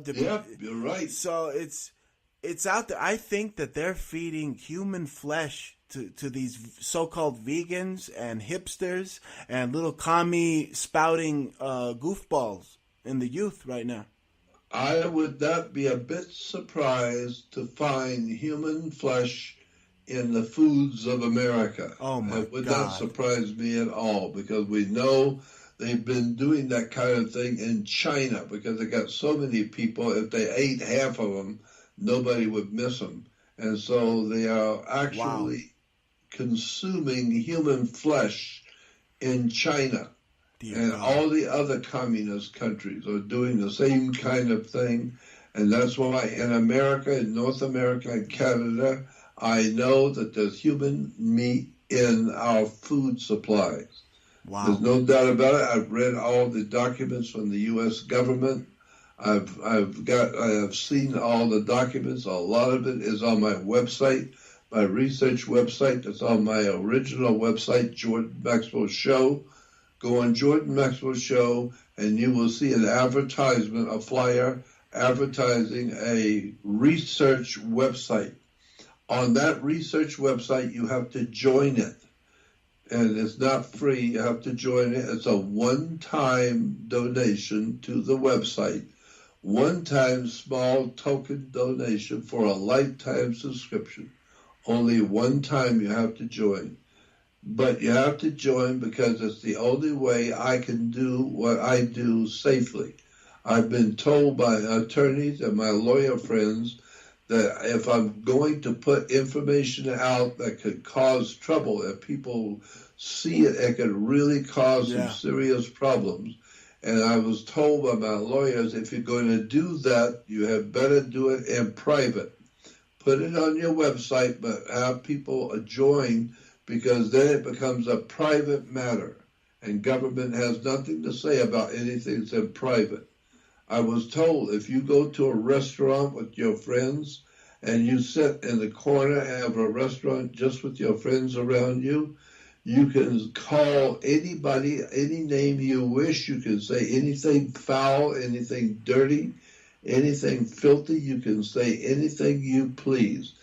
you're right. So it's out there. I think that they're feeding human flesh to these so-called vegans and hipsters and little commie spouting goofballs in the youth right now. I would not be a bit surprised to find human flesh in the foods of America. Oh my God. It would not surprise me at all, because we know they've been doing that kind of thing in China, because they got so many people, if they ate half of them, nobody would miss them. And so they are actually consuming human flesh in China. And all the other communist countries are doing the same kind of thing. And that's why in America, in North America, and Canada, I know that there's human meat in our food supplies. Wow. There's no doubt about it. I've read all the documents from the U.S. government. I've seen all the documents. A lot of it is on my website, my research website. That's on my original website, Jordan Maxwell Show. Go on Jordan Maxwell Show, and you will see an advertisement, a flyer advertising a research website. On that research website, you have to join it. And it's not free. You have to join it. It's a one-time donation to the website. One-time small token donation for a lifetime subscription. Only one time you have to join. But you have to join because it's the only way I can do what I do safely. I've been told by attorneys and my lawyer friends that if I'm going to put information out that could cause trouble, if people see it, it could really cause some serious problems. And I was told by my lawyers, if you're going to do that, you had better do it in private. Put it on your website, but have people join, because then it becomes a private matter. And government has nothing to say about anything that's in private. I was told if you go to a restaurant with your friends and you sit in the corner of a restaurant just with your friends around you, you can call anybody, any name you wish. You can say anything foul, anything dirty, anything filthy. You can say anything you please.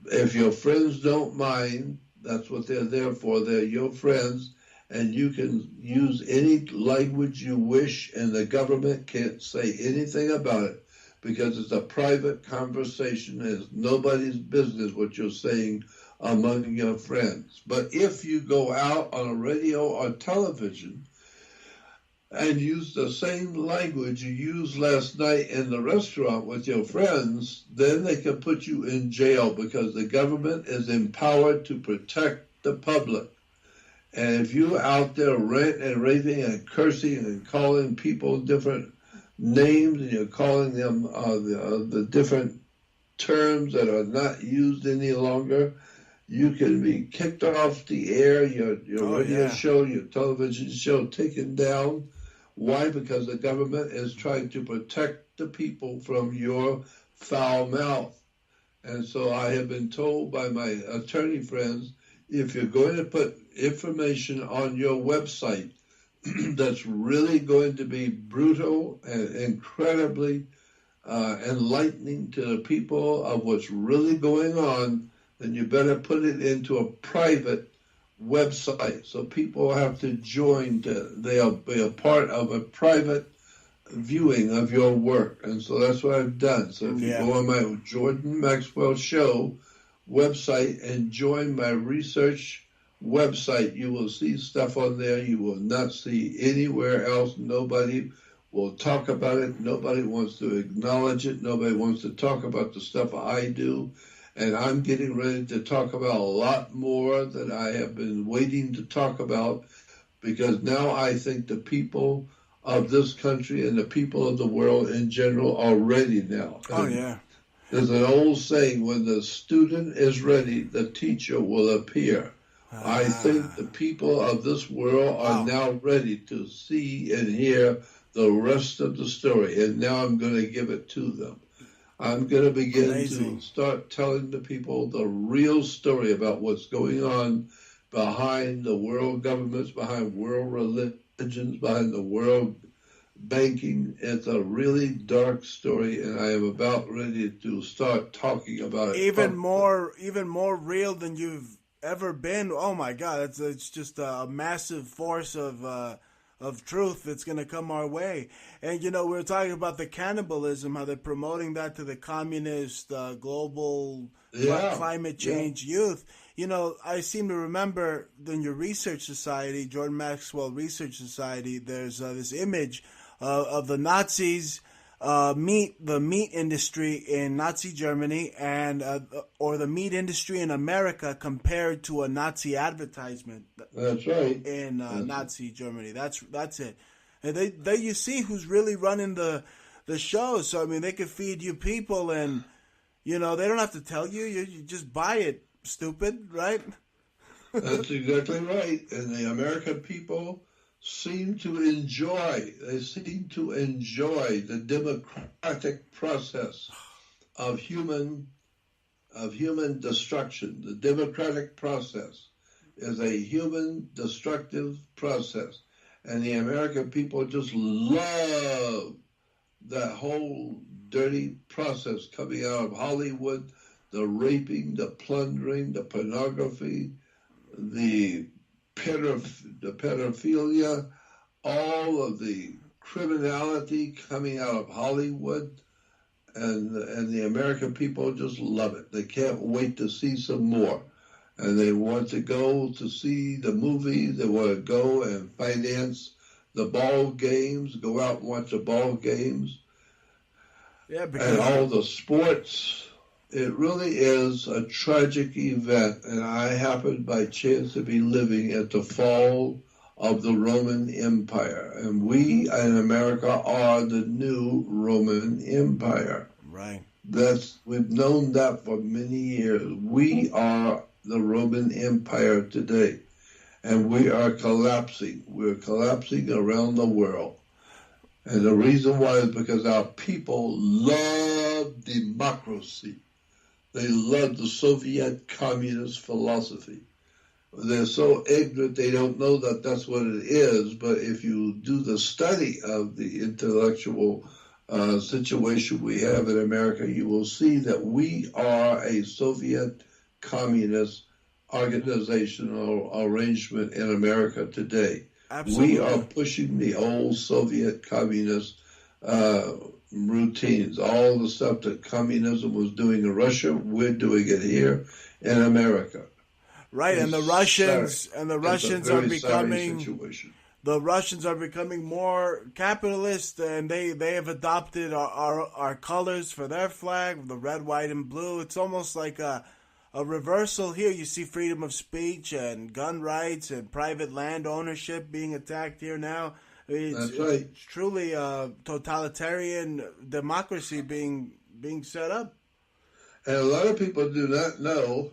If your friends don't mind, that's what they're there for. They're your friends. And you can use any language you wish, and the government can't say anything about it because it's a private conversation. It's nobody's business what you're saying among your friends. But if you go out on a radio or television and use the same language you used last night in the restaurant with your friends, then they can put you in jail because the government is empowered to protect the public. And if you're out there ranting and raving and cursing and calling people different names, and you're calling them the different terms that are not used any longer, you can be kicked off the air, your radio show, your television show taken down. Why? Because the government is trying to protect the people from your foul mouth. And so I have been told by my attorney friends, if you're going to put information on your website that's really going to be brutal and incredibly enlightening to the people of what's really going on, then you better put it into a private website so people have to join, they'll be a part of a private viewing of your work. And so that's what I've done. So if you go on my Jordan Maxwell Show website and join my research website, you will see stuff on there you will not see anywhere else. Nobody will talk about it. Nobody wants to acknowledge it. Nobody wants to talk about the stuff I do. And I'm getting ready to talk about a lot more that I have been waiting to talk about, because now I think the people of this country and the people of the world in general are ready now. Oh, yeah. There's an old saying, when the student is ready, the teacher will appear. I think the people of this world are now ready to see and hear the rest of the story. And now I'm going to give it to them. I'm going to begin to start telling the people the real story about what's going on behind the world governments, behind world religions, behind the world banking. It's a really dark story, and I am about ready to start talking about it. Even more real than you've ever been. Oh my God, it's just a massive force of truth that's going to come our way. And, we were talking about the cannibalism, how they're promoting that to the communist, global climate change youth. I seem to remember in your research society, Jordan Maxwell Research Society, there's this image of the Nazis, the meat industry in Nazi Germany and or the meat industry in America compared to a Nazi advertisement. That's right. In Nazi Germany. That's it. And they you see who's really running the show. So I mean, they could feed you people, and they don't have to tell you. You just buy it. Stupid, right? That's exactly right. And the American people seem to enjoy the democratic process of human destruction. The democratic process is a human destructive process, and the American people just love that whole dirty process coming out of Hollywood, the raping, the plundering, the pornography, the pedophilia, all of the criminality coming out of Hollywood, and the American people just love it. They can't wait to see some more, and they want to go to see the movies. They want to go and finance the ball games, go out and watch the ball games, and all the sports. It really is a tragic event, and I happened by chance to be living at the fall of the Roman Empire, and we in America are the new Roman Empire. Right. We've known that for many years. We are the Roman Empire today, and we are collapsing. We're collapsing around the world. And the reason why is because our people love democracy. They love the Soviet communist philosophy. They're so ignorant they don't know that that's what it is, but if you do the study of the intellectual situation we have in America, you will see that we are a Soviet communist organizational arrangement in America today. Absolutely. We are pushing the old Soviet communist routines. All the stuff that communism was doing in Russia, we're doing it here in America. Right, and the Russians are becoming the Russians are becoming more capitalist, and they have adopted our colors for their flag, the red, white, and blue. It's almost like a reversal here. You see freedom of speech and gun rights and private land ownership being attacked here now. That's right. It's truly a totalitarian democracy being set up. And a lot of people do not know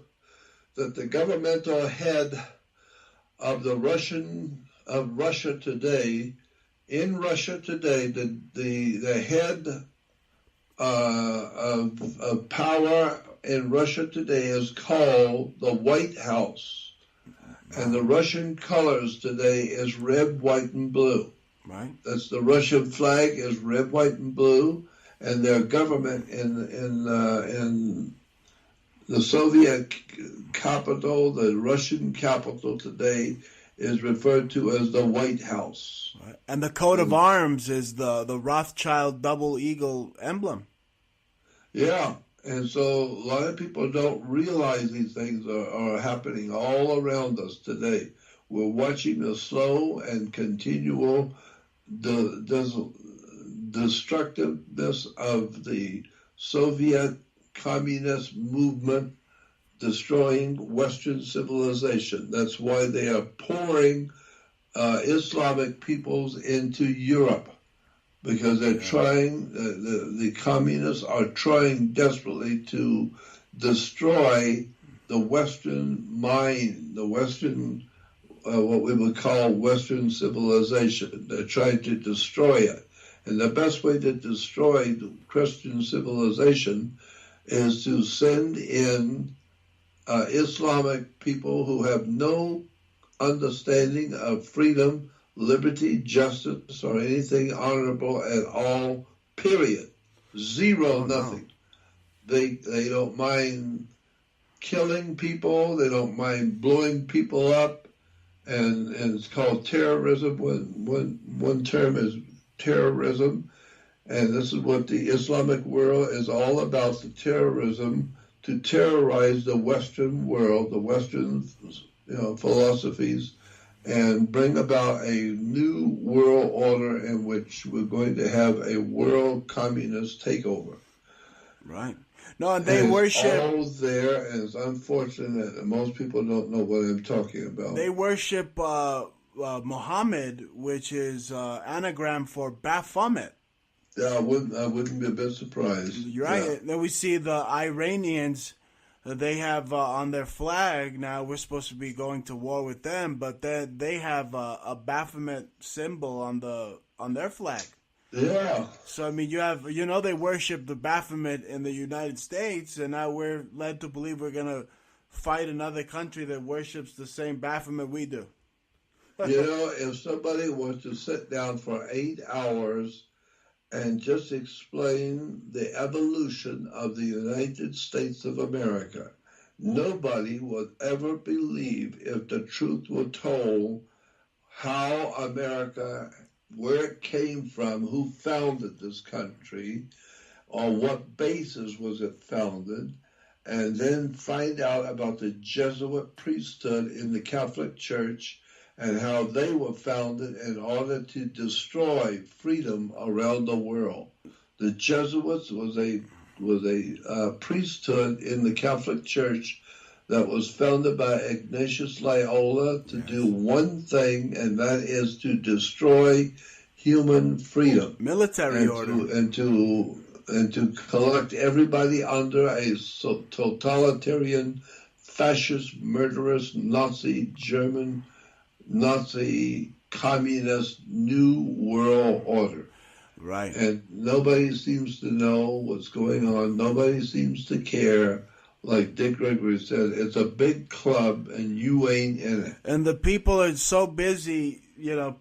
that the governmental head of Russia today, the head of power in Russia today is called the White House. And the Russian colors today is red, white, and blue. Right. That's the Russian flag is red, white, and blue, and their government in the Soviet capital, the Russian capital today, is referred to as the White House. Right. And the coat of arms is the Rothschild double eagle emblem. Yeah, and so a lot of people don't realize these things are happening all around us today. We're watching the slow and continual destructiveness of the Soviet communist movement destroying Western civilization. That's why they are pouring Islamic peoples into Europe, because they're trying, the communists are trying desperately to destroy the Western mind, the Western, what we would call Western civilization. They're trying to destroy it. And the best way to destroy the Christian civilization is to send in Islamic people who have no understanding of freedom, liberty, justice, or anything honorable at all, period. Zero, nothing. They don't mind killing people. They don't mind blowing people up. And it's called terrorism. One term is terrorism. And this is what the Islamic world is all about, the terrorism, to terrorize the Western world, the Western philosophies, and bring about a new world order in which we're going to have a world communist takeover. Right. No, and they worship. All there, and it's unfortunate that most people don't know what I'm talking about. They worship Muhammad, which is anagram for Baphomet. Yeah, I wouldn't be a bit surprised. You're right. Yeah. Then we see the Iranians. They have on their flag now. We're supposed to be going to war with them, but they have a Baphomet symbol on their flag. Yeah. So I mean, they worship the Baphomet in the United States, and now we're led to believe we're gonna fight another country that worships the same Baphomet we do. If somebody was to sit down for 8 hours and just explain the evolution of the United States of America, nobody would ever believe, if the truth were told, how America, where it came from, who founded this country, on what basis was it founded, and then find out about the Jesuit priesthood in the Catholic Church and how they were founded in order to destroy freedom around the world. The Jesuits was a priesthood in the Catholic Church that was founded by Ignatius Loyola to do one thing, and that is to destroy human freedom, military order, and to collect everybody under a totalitarian, fascist, murderous, Nazi, communist, new world order. Right. And nobody seems to know what's going on. Nobody seems to care. Like Dick Gregory said, it's a big club and you ain't in it. And the people are so busy,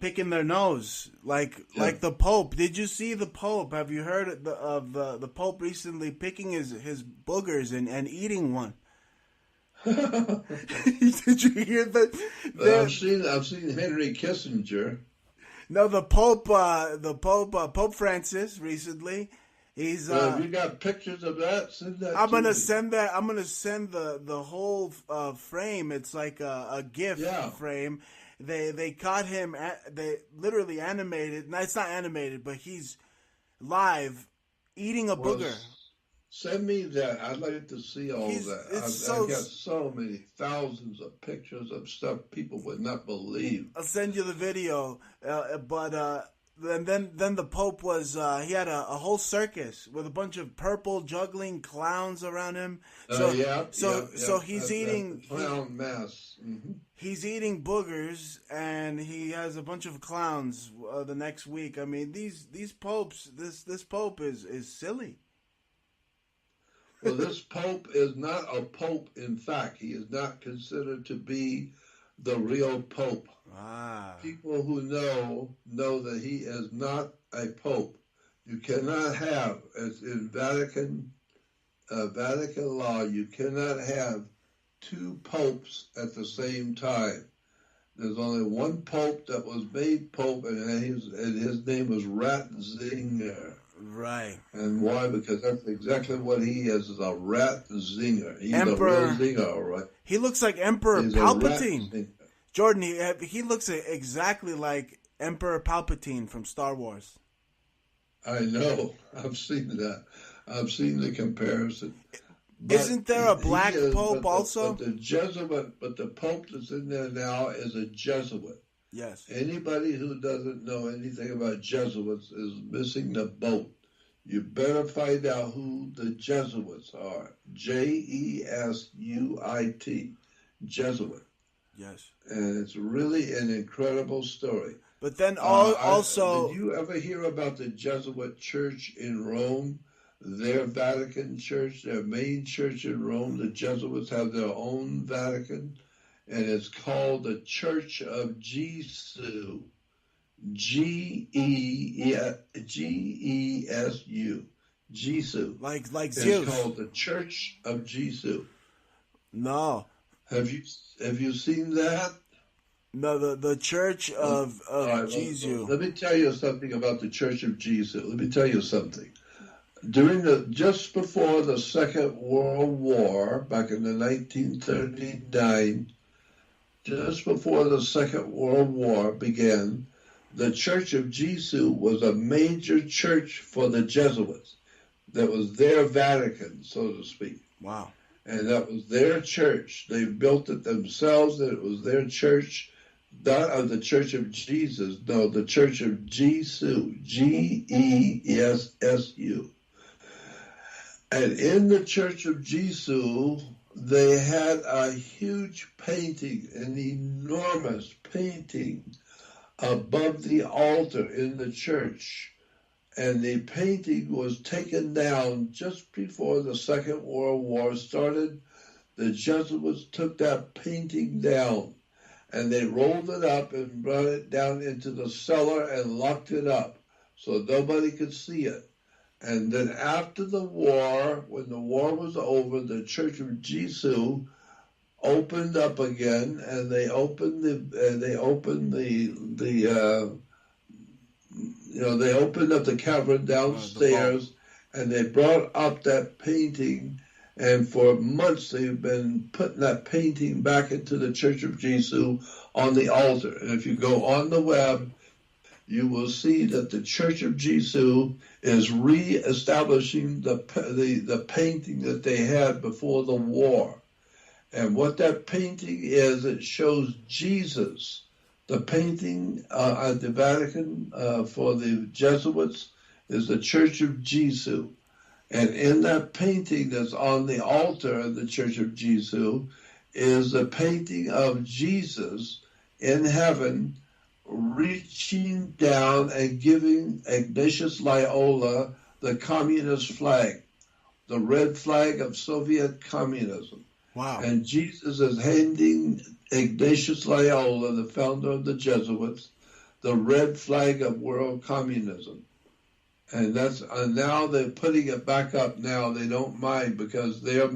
picking their nose. Like the Pope. Did you see the Pope? Have you heard of the Pope recently picking his boogers and eating one? Did you hear that? I've seen Henry Kissinger. No, the Pope Francis recently. He's. Have you got pictures of that? Send that. I'm gonna send that. I'm gonna send the whole frame. It's like a GIF frame, they caught him. They literally animated. No, it's not animated, but he's live eating a booger. Send me that. I'd like to see all that. I've got so many thousands of pictures of stuff people would not believe. I'll send you the video. Then the Pope was he had a whole circus with a bunch of purple juggling clowns around him. So he's eating clown mass. Mm-hmm. He's eating boogers, and he has a bunch of clowns the next week. I mean, these popes. This Pope is silly. Well, this Pope is not a Pope. In fact, he is not considered to be the real Pope. People who know that he is not a Pope. You cannot have, as in Vatican law, you cannot have two popes at the same time. There's only one Pope that was made Pope, and his name was Ratzinger. Right. And why? Because that's exactly what he is a Ratzinger. He's Emperor, a real zinger, all right? He looks like Emperor Palpatine. Jordan, he looks exactly like Emperor Palpatine from Star Wars. I know. I've seen that. I've seen the comparison. Isn't there a black Pope also? But the Pope that's in there now is a Jesuit. Yes. Anybody who doesn't know anything about Jesuits is missing the boat. You better find out who the Jesuits are. Jesuit. Jesuit. Yes. And it's really an incredible story. But then also... Did you ever hear about the Jesuit church in Rome? Their Vatican church, their main church in Rome, the Jesuits have their own Vatican, and it's called the Church of Jesu. Gesu. Jesu. Like Zeus. It's called the Church of Jesu. No. Have you seen that? No, the Church of Jesu. Let me tell you something about the Church of Jesu. Let me tell you something. Just before the Second World War, back in the 1939, just before the Second World War began, the Church of Jesu was a major church for the Jesuits. That was their Vatican, so to speak. Wow. And that was their church. They built it themselves, and it was their church, not of the Church of Jesus, no, the Church of Jesu, Gessu. And in the Church of Jesu, they had a huge painting, an enormous painting above the altar in the church. And the painting was taken down just before the Second World War started. The Jesuits took that painting down, and they rolled it up and brought it down into the cellar and locked it up so nobody could see it. And then after the war, when the war was over, the Church of Jesu opened up again, and they opened up the cavern downstairs, and they brought up that painting. And for months, they've been putting that painting back into the Church of Jesu on the altar. And if you go on the web, you will see that the Church of Jesu is re-establishing the painting that they had before the war. And what that painting is, it shows Jesus. The painting at the Vatican for the Jesuits is the Church of Jesu. And in that painting that's on the altar of the Church of Jesu is the painting of Jesus in heaven, reaching down and giving Ignatius Loyola the communist flag, the red flag of Soviet communism. Wow. And Jesus is handing Ignatius Loyola, the founder of the Jesuits, the red flag of world communism. And now they're putting it back up now. They don't mind because their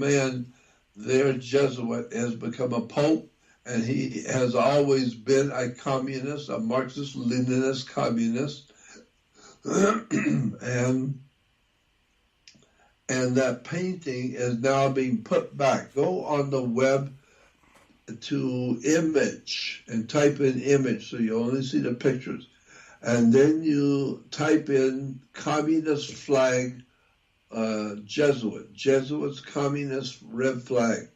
Jesuit has become a pope. And he has always been a communist, a Marxist-Leninist communist. and that painting is now being put back. Go on the web to image and type in image, so you only see the pictures. And then you type in communist flag, Jesuits communist red flag.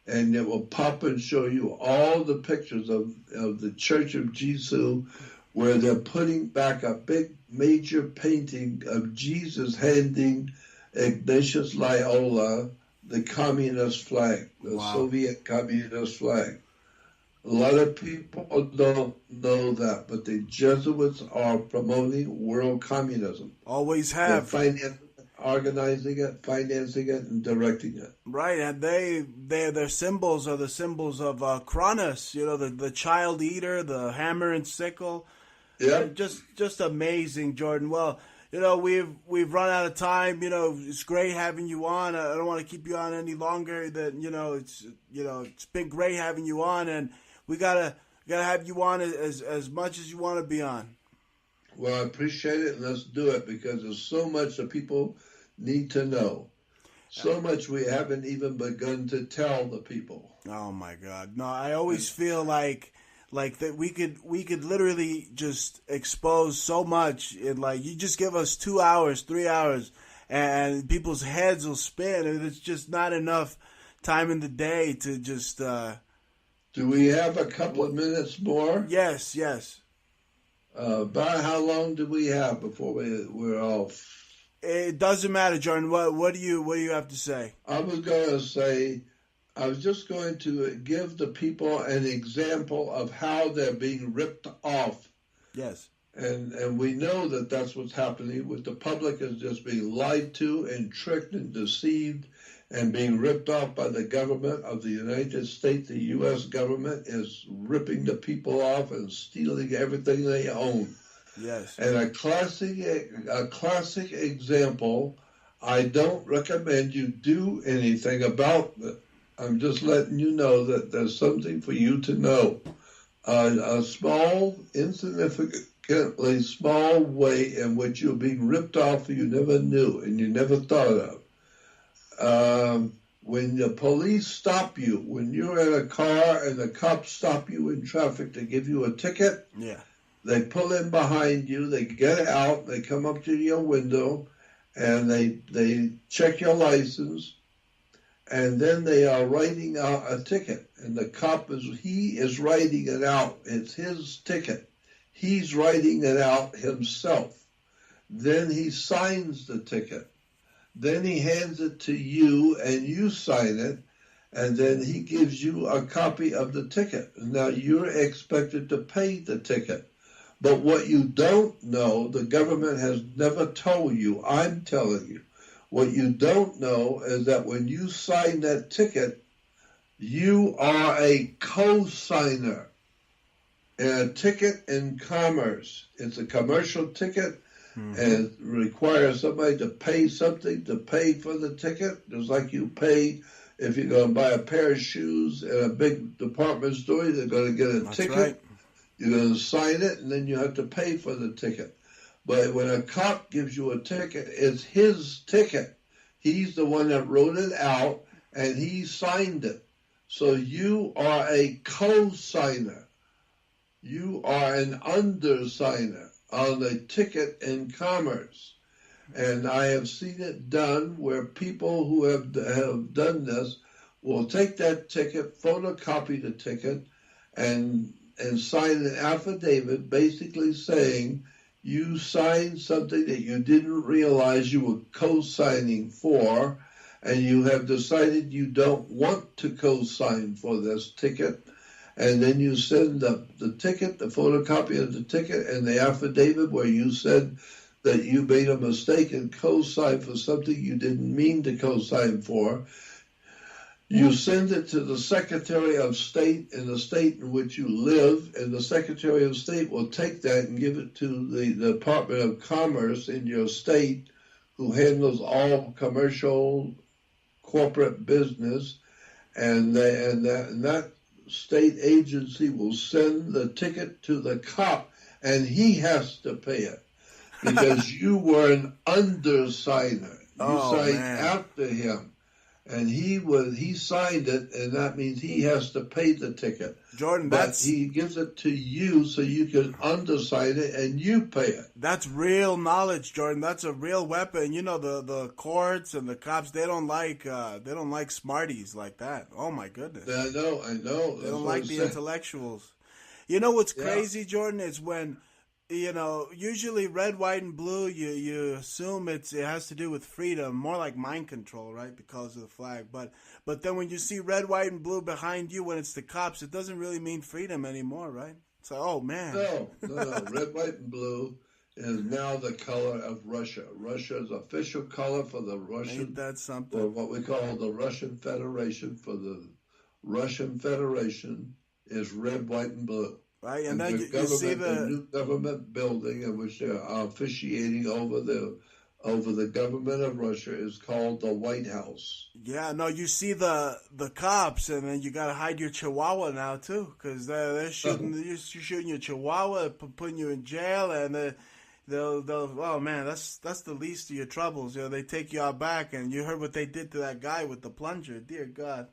And it will pop and show you all the pictures of the Church of Jesus, where they're putting back a big major painting of Jesus handing Ignatius Loyola the communist flag, the Soviet communist flag. A lot of people don't know that, but the Jesuits are promoting world communism. Always have. They're organizing it, financing it, and directing it. Right, and their symbols are the symbols of Cronus, the child eater, the hammer and sickle. Yeah, just amazing, Jordan. Well, we've run out of time. It's great having you on. I don't want to keep you on any longer. It's been great having you on, and we gotta have you on as much as you want to be on. Well, I appreciate it, and let's do it, because there's so much that people need to know. So much we haven't even begun to tell the people. Oh my God! No, I always feel like that we could literally just expose so much in, you just give us 2 hours, 3 hours, and people's heads will spin, and it's just not enough time in the day to just. Do we have a couple of minutes more? Yes. About how long do we have before we're off? It doesn't matter, Jordan. What do you have to say? I was just going to give the people an example of how they're being ripped off. Yes. And we know that that's what's happening. With the public is just being lied to and tricked and deceived and being ripped off by the government of the United States. The U.S. government is ripping the people off and stealing everything they own. Yes. And a classic example, I don't recommend you do anything about it. I'm just letting you know that there's something for you to know. A small, insignificantly small way in which you're being ripped off you never knew and you never thought of. When the police stop you, when you're in a car and the cops stop you in traffic to give you a ticket, they pull in behind you, they get out, they come up to your window, and they check your license, and then they are writing out a ticket. And the cop is writing it out. It's his ticket. He's writing it out himself. Then he signs the ticket. Then he hands it to you, and you sign it, and then he gives you a copy of the ticket. Now, you're expected to pay the ticket. But what you don't know, the government has never told you, I'm telling you, what you don't know is that when you sign that ticket, you are a co-signer in a ticket in commerce. It's a commercial ticket. And it requires somebody to pay something to pay for the ticket, just like you pay if you're going to buy a pair of shoes at a big department store. They're going to get a ticket. Right. You're going to sign it, and then you have to pay for the ticket. But when a cop gives you a ticket, it's his ticket. He's the one that wrote it out, and he signed it. So you are a co-signer. You are an undersigner on a ticket in commerce. And I have seen it done where people who have done this will take that ticket, photocopy the ticket, and sign an affidavit basically saying you signed something that you didn't realize you were co-signing for, and you have decided you don't want to co-sign for this ticket. And then you send the ticket, the photocopy of the ticket, and the affidavit where you said that you made a mistake and co-signed for something you didn't mean to co-sign for. You send it to the Secretary of State in the state in which you live, and the Secretary of State will take that and give it to the Department of Commerce in your state, who handles all commercial corporate business, and that state agency will send the ticket to the cop, and he has to pay it because you were an undersigner. You signed after him. and he signed it, and that means he has to pay the ticket. Jordan, but he gives it to you so you can undersign it and you pay it. That's real knowledge, Jordan. That's a real weapon. You know, the courts and the cops, they don't like smarties like that. Oh my goodness. I know. They don't like the intellectuals. You know what's crazy, Jordan, is when, you know, usually red, white, and blue, you assume it has to do with freedom, more like mind control, right, because of the flag. But then when you see red, white, and blue behind you when it's the cops, it doesn't really mean freedom anymore, right? So, oh, man. No. Red, white, and blue is now the color of Russia. Russia's official color for the Russian, Ain't that something? or what we call the Russian Federation. For the Russian Federation is red, white, and blue. Right, and then the you see the new government building in which they are officiating over the government of Russia is called the White House. Yeah, no, you see the cops, and then you gotta hide your chihuahua now too, because they're shooting you're shooting your chihuahua, putting you in jail, and they'll oh man, that's the least of your troubles. You know, they take you out back, and you heard what they did to that guy with the plunger. Dear God.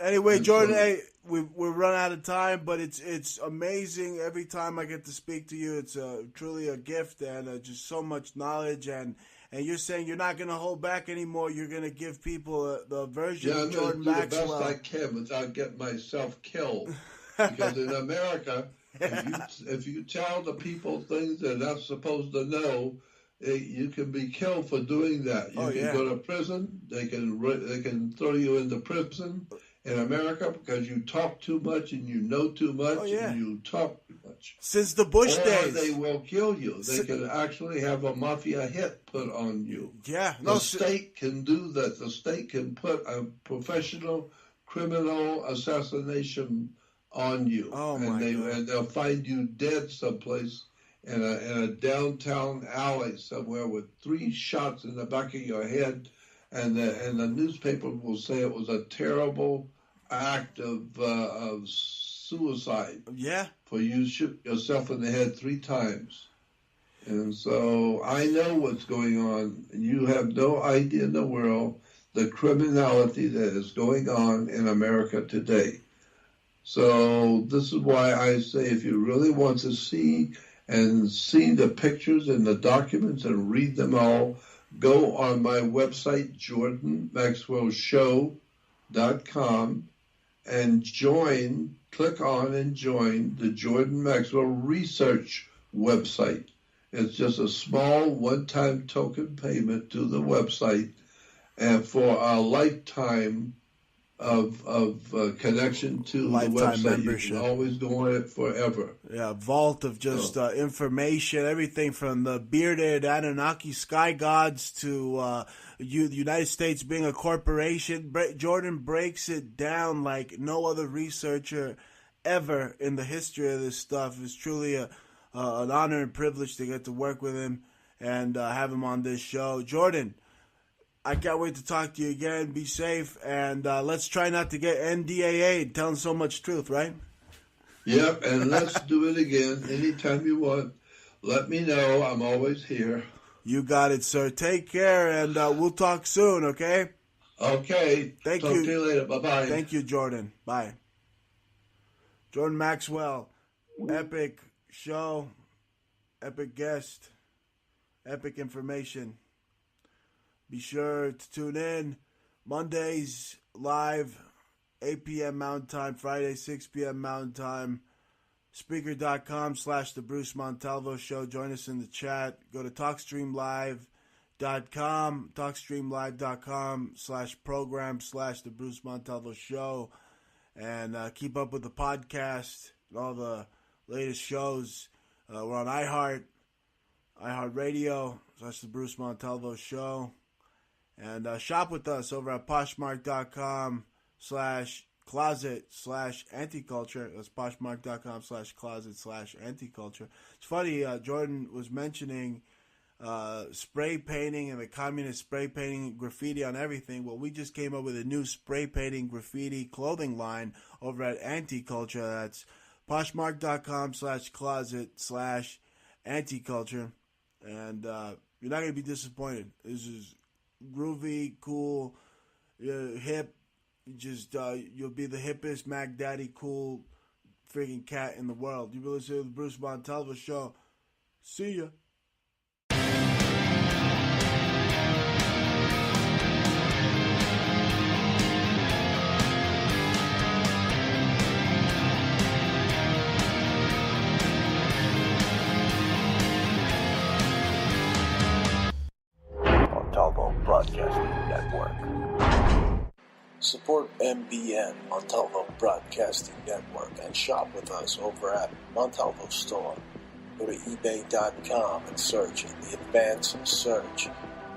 Anyway, Jordan, hey, we're run out of time, but it's amazing every time I get to speak to you. It's truly a gift and just so much knowledge. And you're saying you're not going to hold back anymore. You're going to give people the version of Jordan Maxwell. I'm going to do the best I can without getting myself killed. Because in America, if you tell the people things they're not supposed to know, you can be killed for doing that. You can go to prison. They can throw you into prison in America because you talk too much and you know too much and you talk too much. Since the Bush days, they will kill you. They can actually have a mafia hit put on you. Yeah, the state can do that. The state can put a professional criminal assassination on you, and they'll find you dead someplace. In a downtown alley somewhere with 3 shots in the back of your head, and the newspaper will say it was a terrible act of suicide. Yeah. For you shoot yourself in the head 3 times. And so I know what's going on. You have no idea in the world the criminality that is going on in America today. So this is why I say if you really want to see the pictures and the documents and read them all, go on my website, JordanMaxwellShow.com, and click on and join the Jordan Maxwell Research website. It's just a small one-time token payment to the website, and for a lifetime of connection to lifetime the website. Membership. You can always go on it forever. Yeah, vault of just information, everything from the bearded Anunnaki sky gods to the United States being a corporation. Jordan breaks it down like no other researcher ever in the history of this stuff. It's truly an honor and privilege to get to work with him and have him on this show. Jordan, I can't wait to talk to you again. Be safe, and let's try not to get NDAA'd telling so much truth, right? Yep, and let's do it again anytime you want. Let me know. I'm always here. You got it, sir. Take care, and we'll talk soon, okay? Okay. Thank Talk you. to you later. Bye-bye. Thank you, Jordan. Bye. Jordan Maxwell, epic show, epic guest, epic information. Be sure to tune in Mondays live, 8 p.m. Mountain Time, Friday, 6 p.m. Mountain Time. Speaker.com/The Bruce Montalvo Show. Join us in the chat. Go to TalkStreamLive.com, TalkStreamLive.com/program/The Bruce Montalvo Show. And keep up with the podcast and all the latest shows. We're on iHeartRadio, /The Bruce Montalvo Show. And shop with us over at Poshmark.com/closet/anticulture. That's Poshmark.com/closet/anticulture. It's funny, Jordan was mentioning spray painting and the communist spray painting graffiti on everything. Well, we just came up with a new spray painting graffiti clothing line over at Anticulture. That's Poshmark.com/closet/anticulture. And you're not going to be disappointed. This is groovy, cool, You're hip. You'll be the hippest Mac Daddy cool freaking cat in the world. You've been listening to the Bruce Montalvo Show. See ya. Montalvo Broadcasting Network. Support MBN, Montalvo Broadcasting Network, and shop with us over at Montalvo Store. Go to ebay.com and search in the advanced search.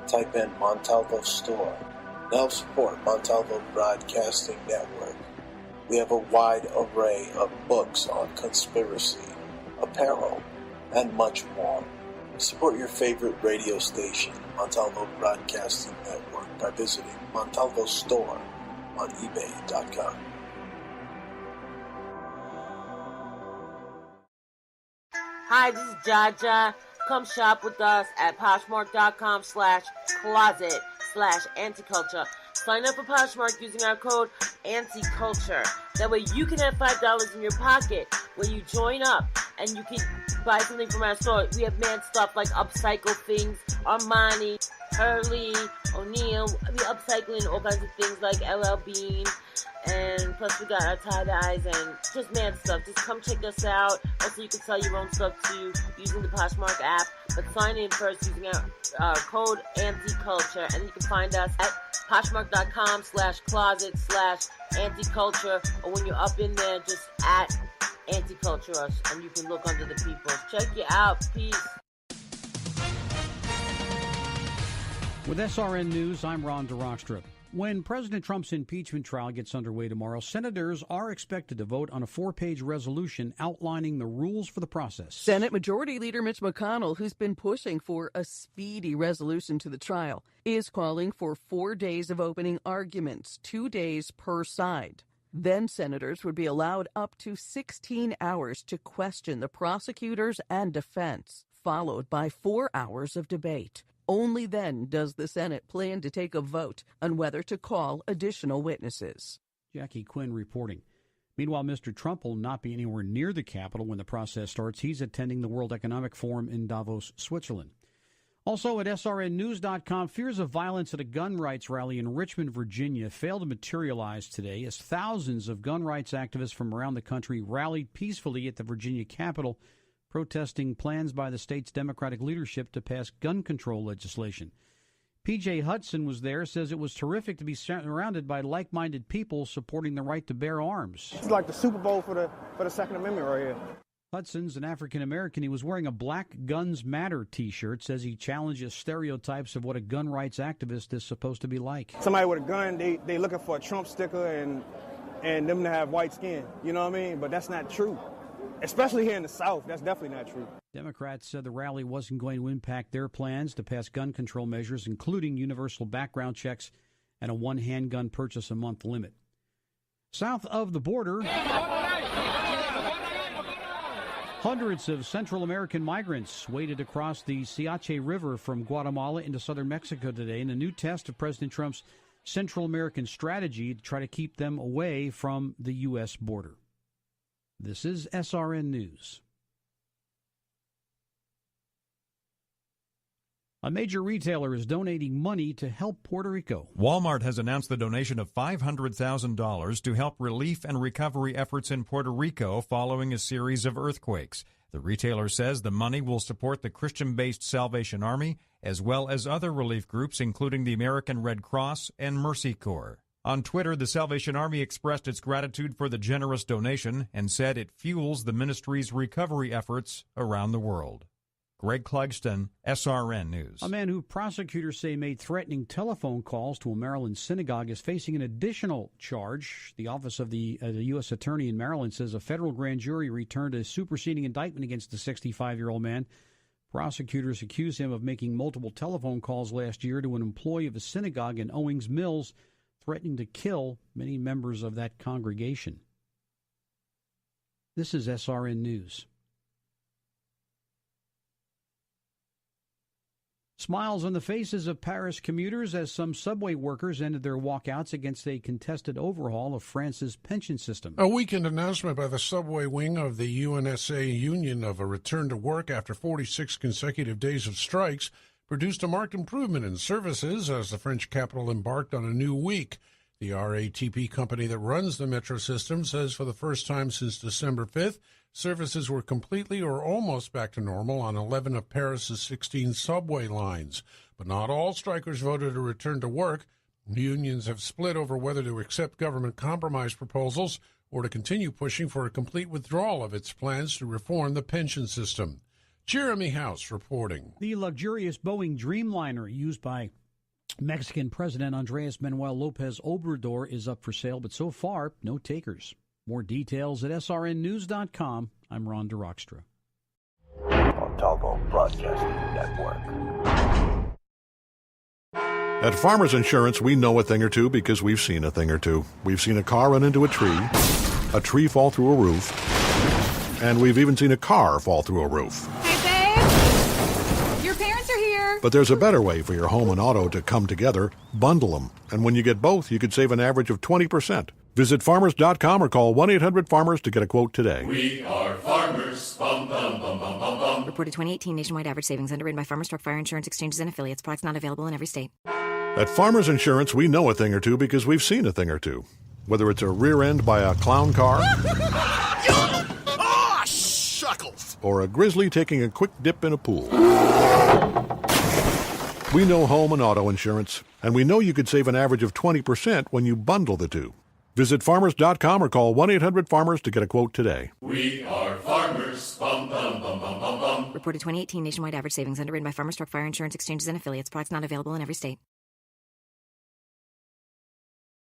Type in Montalvo Store. Now support Montalvo Broadcasting Network. We have a wide array of books on conspiracy, apparel, and much more. Support your favorite radio station, Montalvo Broadcasting Network, by visiting Montalvo Store on ebay.com. Hi, this is Jaja. Come shop with us at Poshmark.com/closet/anticulture. Sign up for Poshmark using our code anticulture. That way you can have $5 in your pocket when you join up and you can buy something from our store. We have mad stuff like upcycle things, Armani, Hurley, O'Neill. We upcycling all kinds of things like LL Bean. And plus we got our tie-dyes and just mad stuff. Just come check us out. Also, you can sell your own stuff too using the Poshmark app. But sign in first using our code anticulture. And you can find us at Poshmark.com/closet/anticulture. Or when you're up in there, just at anticulture us. And you can look under the people. Check you out. Peace. With SRN News, I'm Ron DeRockstrup. When President Trump's impeachment trial gets underway tomorrow, senators are expected to vote on a 4-page resolution outlining the rules for the process. Senate Majority Leader Mitch McConnell, who's been pushing for a speedy resolution to the trial, is calling for 4 days of opening arguments, 2 days per side. Then senators would be allowed up to 16 hours to question the prosecutors and defense, followed by 4 hours of debate. Only then does the Senate plan to take a vote on whether to call additional witnesses. Jackie Quinn reporting. Meanwhile, Mr. Trump will not be anywhere near the Capitol when the process starts. He's attending the World Economic Forum in Davos, Switzerland. Also at srnnews.com, fears of violence at a gun rights rally in Richmond, Virginia failed to materialize today as thousands of gun rights activists from around the country rallied peacefully at the Virginia Capitol, protesting plans by the state's Democratic leadership to pass gun control legislation. P.J. Hudson was there, says it was terrific to be surrounded by like-minded people supporting the right to bear arms. It's like the Super Bowl for the Second Amendment right here. Hudson's an African-American. He was wearing a Black Guns Matter T-shirt, says he challenges stereotypes of what a gun rights activist is supposed to be like. Somebody with a gun, they looking for a Trump sticker and them to have white skin, you know what I mean? But that's not true. Especially here in the South, that's definitely not true. Democrats said the rally wasn't going to impact their plans to pass gun control measures, including universal background checks and a one handgun purchase a month limit. South of the border, hundreds of Central American migrants waded across the Siache River from Guatemala into southern Mexico today in a new test of President Trump's Central American strategy to try to keep them away from the U.S. border. This is SRN News. A major retailer is donating money to help Puerto Rico. Walmart has announced the donation of $500,000 to help relief and recovery efforts in Puerto Rico following a series of earthquakes. The retailer says the money will support the Christian-based Salvation Army as well as other relief groups, including the American Red Cross and Mercy Corps. On Twitter, the Salvation Army expressed its gratitude for the generous donation and said it fuels the ministry's recovery efforts around the world. Greg Clugston, SRN News. A man who prosecutors say made threatening telephone calls to a Maryland synagogue is facing an additional charge. The Office of the U.S. Attorney in Maryland says a federal grand jury returned a superseding indictment against the 65-year-old man. Prosecutors accuse him of making multiple telephone calls last year to an employee of a synagogue in Owings Mills, threatening to kill many members of that congregation. This is SRN News. Smiles on the faces of Paris commuters as some subway workers ended their walkouts against a contested overhaul of France's pension system. A weekend announcement by the subway wing of the UNSA union of a return to work after 46 consecutive days of strikes produced a marked improvement in services as the French capital embarked on a new week. The RATP company that runs the metro system says for the first time since December 5th, services were completely or almost back to normal on 11 of Paris's 16 subway lines. But not all strikers voted to return to work. Unions have split over whether to accept government compromise proposals or to continue pushing for a complete withdrawal of its plans to reform the pension system. Jeremy House reporting. The luxurious Boeing Dreamliner used by Mexican President Andres Manuel Lopez Obrador is up for sale, but so far, no takers. More details at srnnews.com. I'm Ron DeRockstra. Montalvo Broadcasting Network. At Farmers Insurance, we know a thing or two because we've seen a thing or two. We've seen a car run into a tree fall through a roof, and we've even seen a car fall through a roof. Hey, babe! Your parents are here! But there's a better way for your home and auto to come together. Bundle them. And when you get both, you could save an average of 20%. Visit farmers.com or call 1-800-FARMERS to get a quote today. We are farmers. Bum, bum, bum, bum, bum, bum. Reported 2018 nationwide average savings underwritten by Farmers Truck Fire Insurance Exchanges and Affiliates. Products not available in every state. At Farmers Insurance, we know a thing or two because we've seen a thing or two. Whether it's a rear end by a clown car shuckles, or a grizzly taking a quick dip in a pool. We know home and auto insurance, and we know you could save an average of 20% when you bundle the two. Visit farmers.com or call 1-800-FARMERS to get a quote today. We are farmers. Bum, bum, bum, bum, bum, bum. Reported 2018 nationwide average savings underwritten by Farmers Truck Fire Insurance Exchanges and Affiliates. Products not available in every state.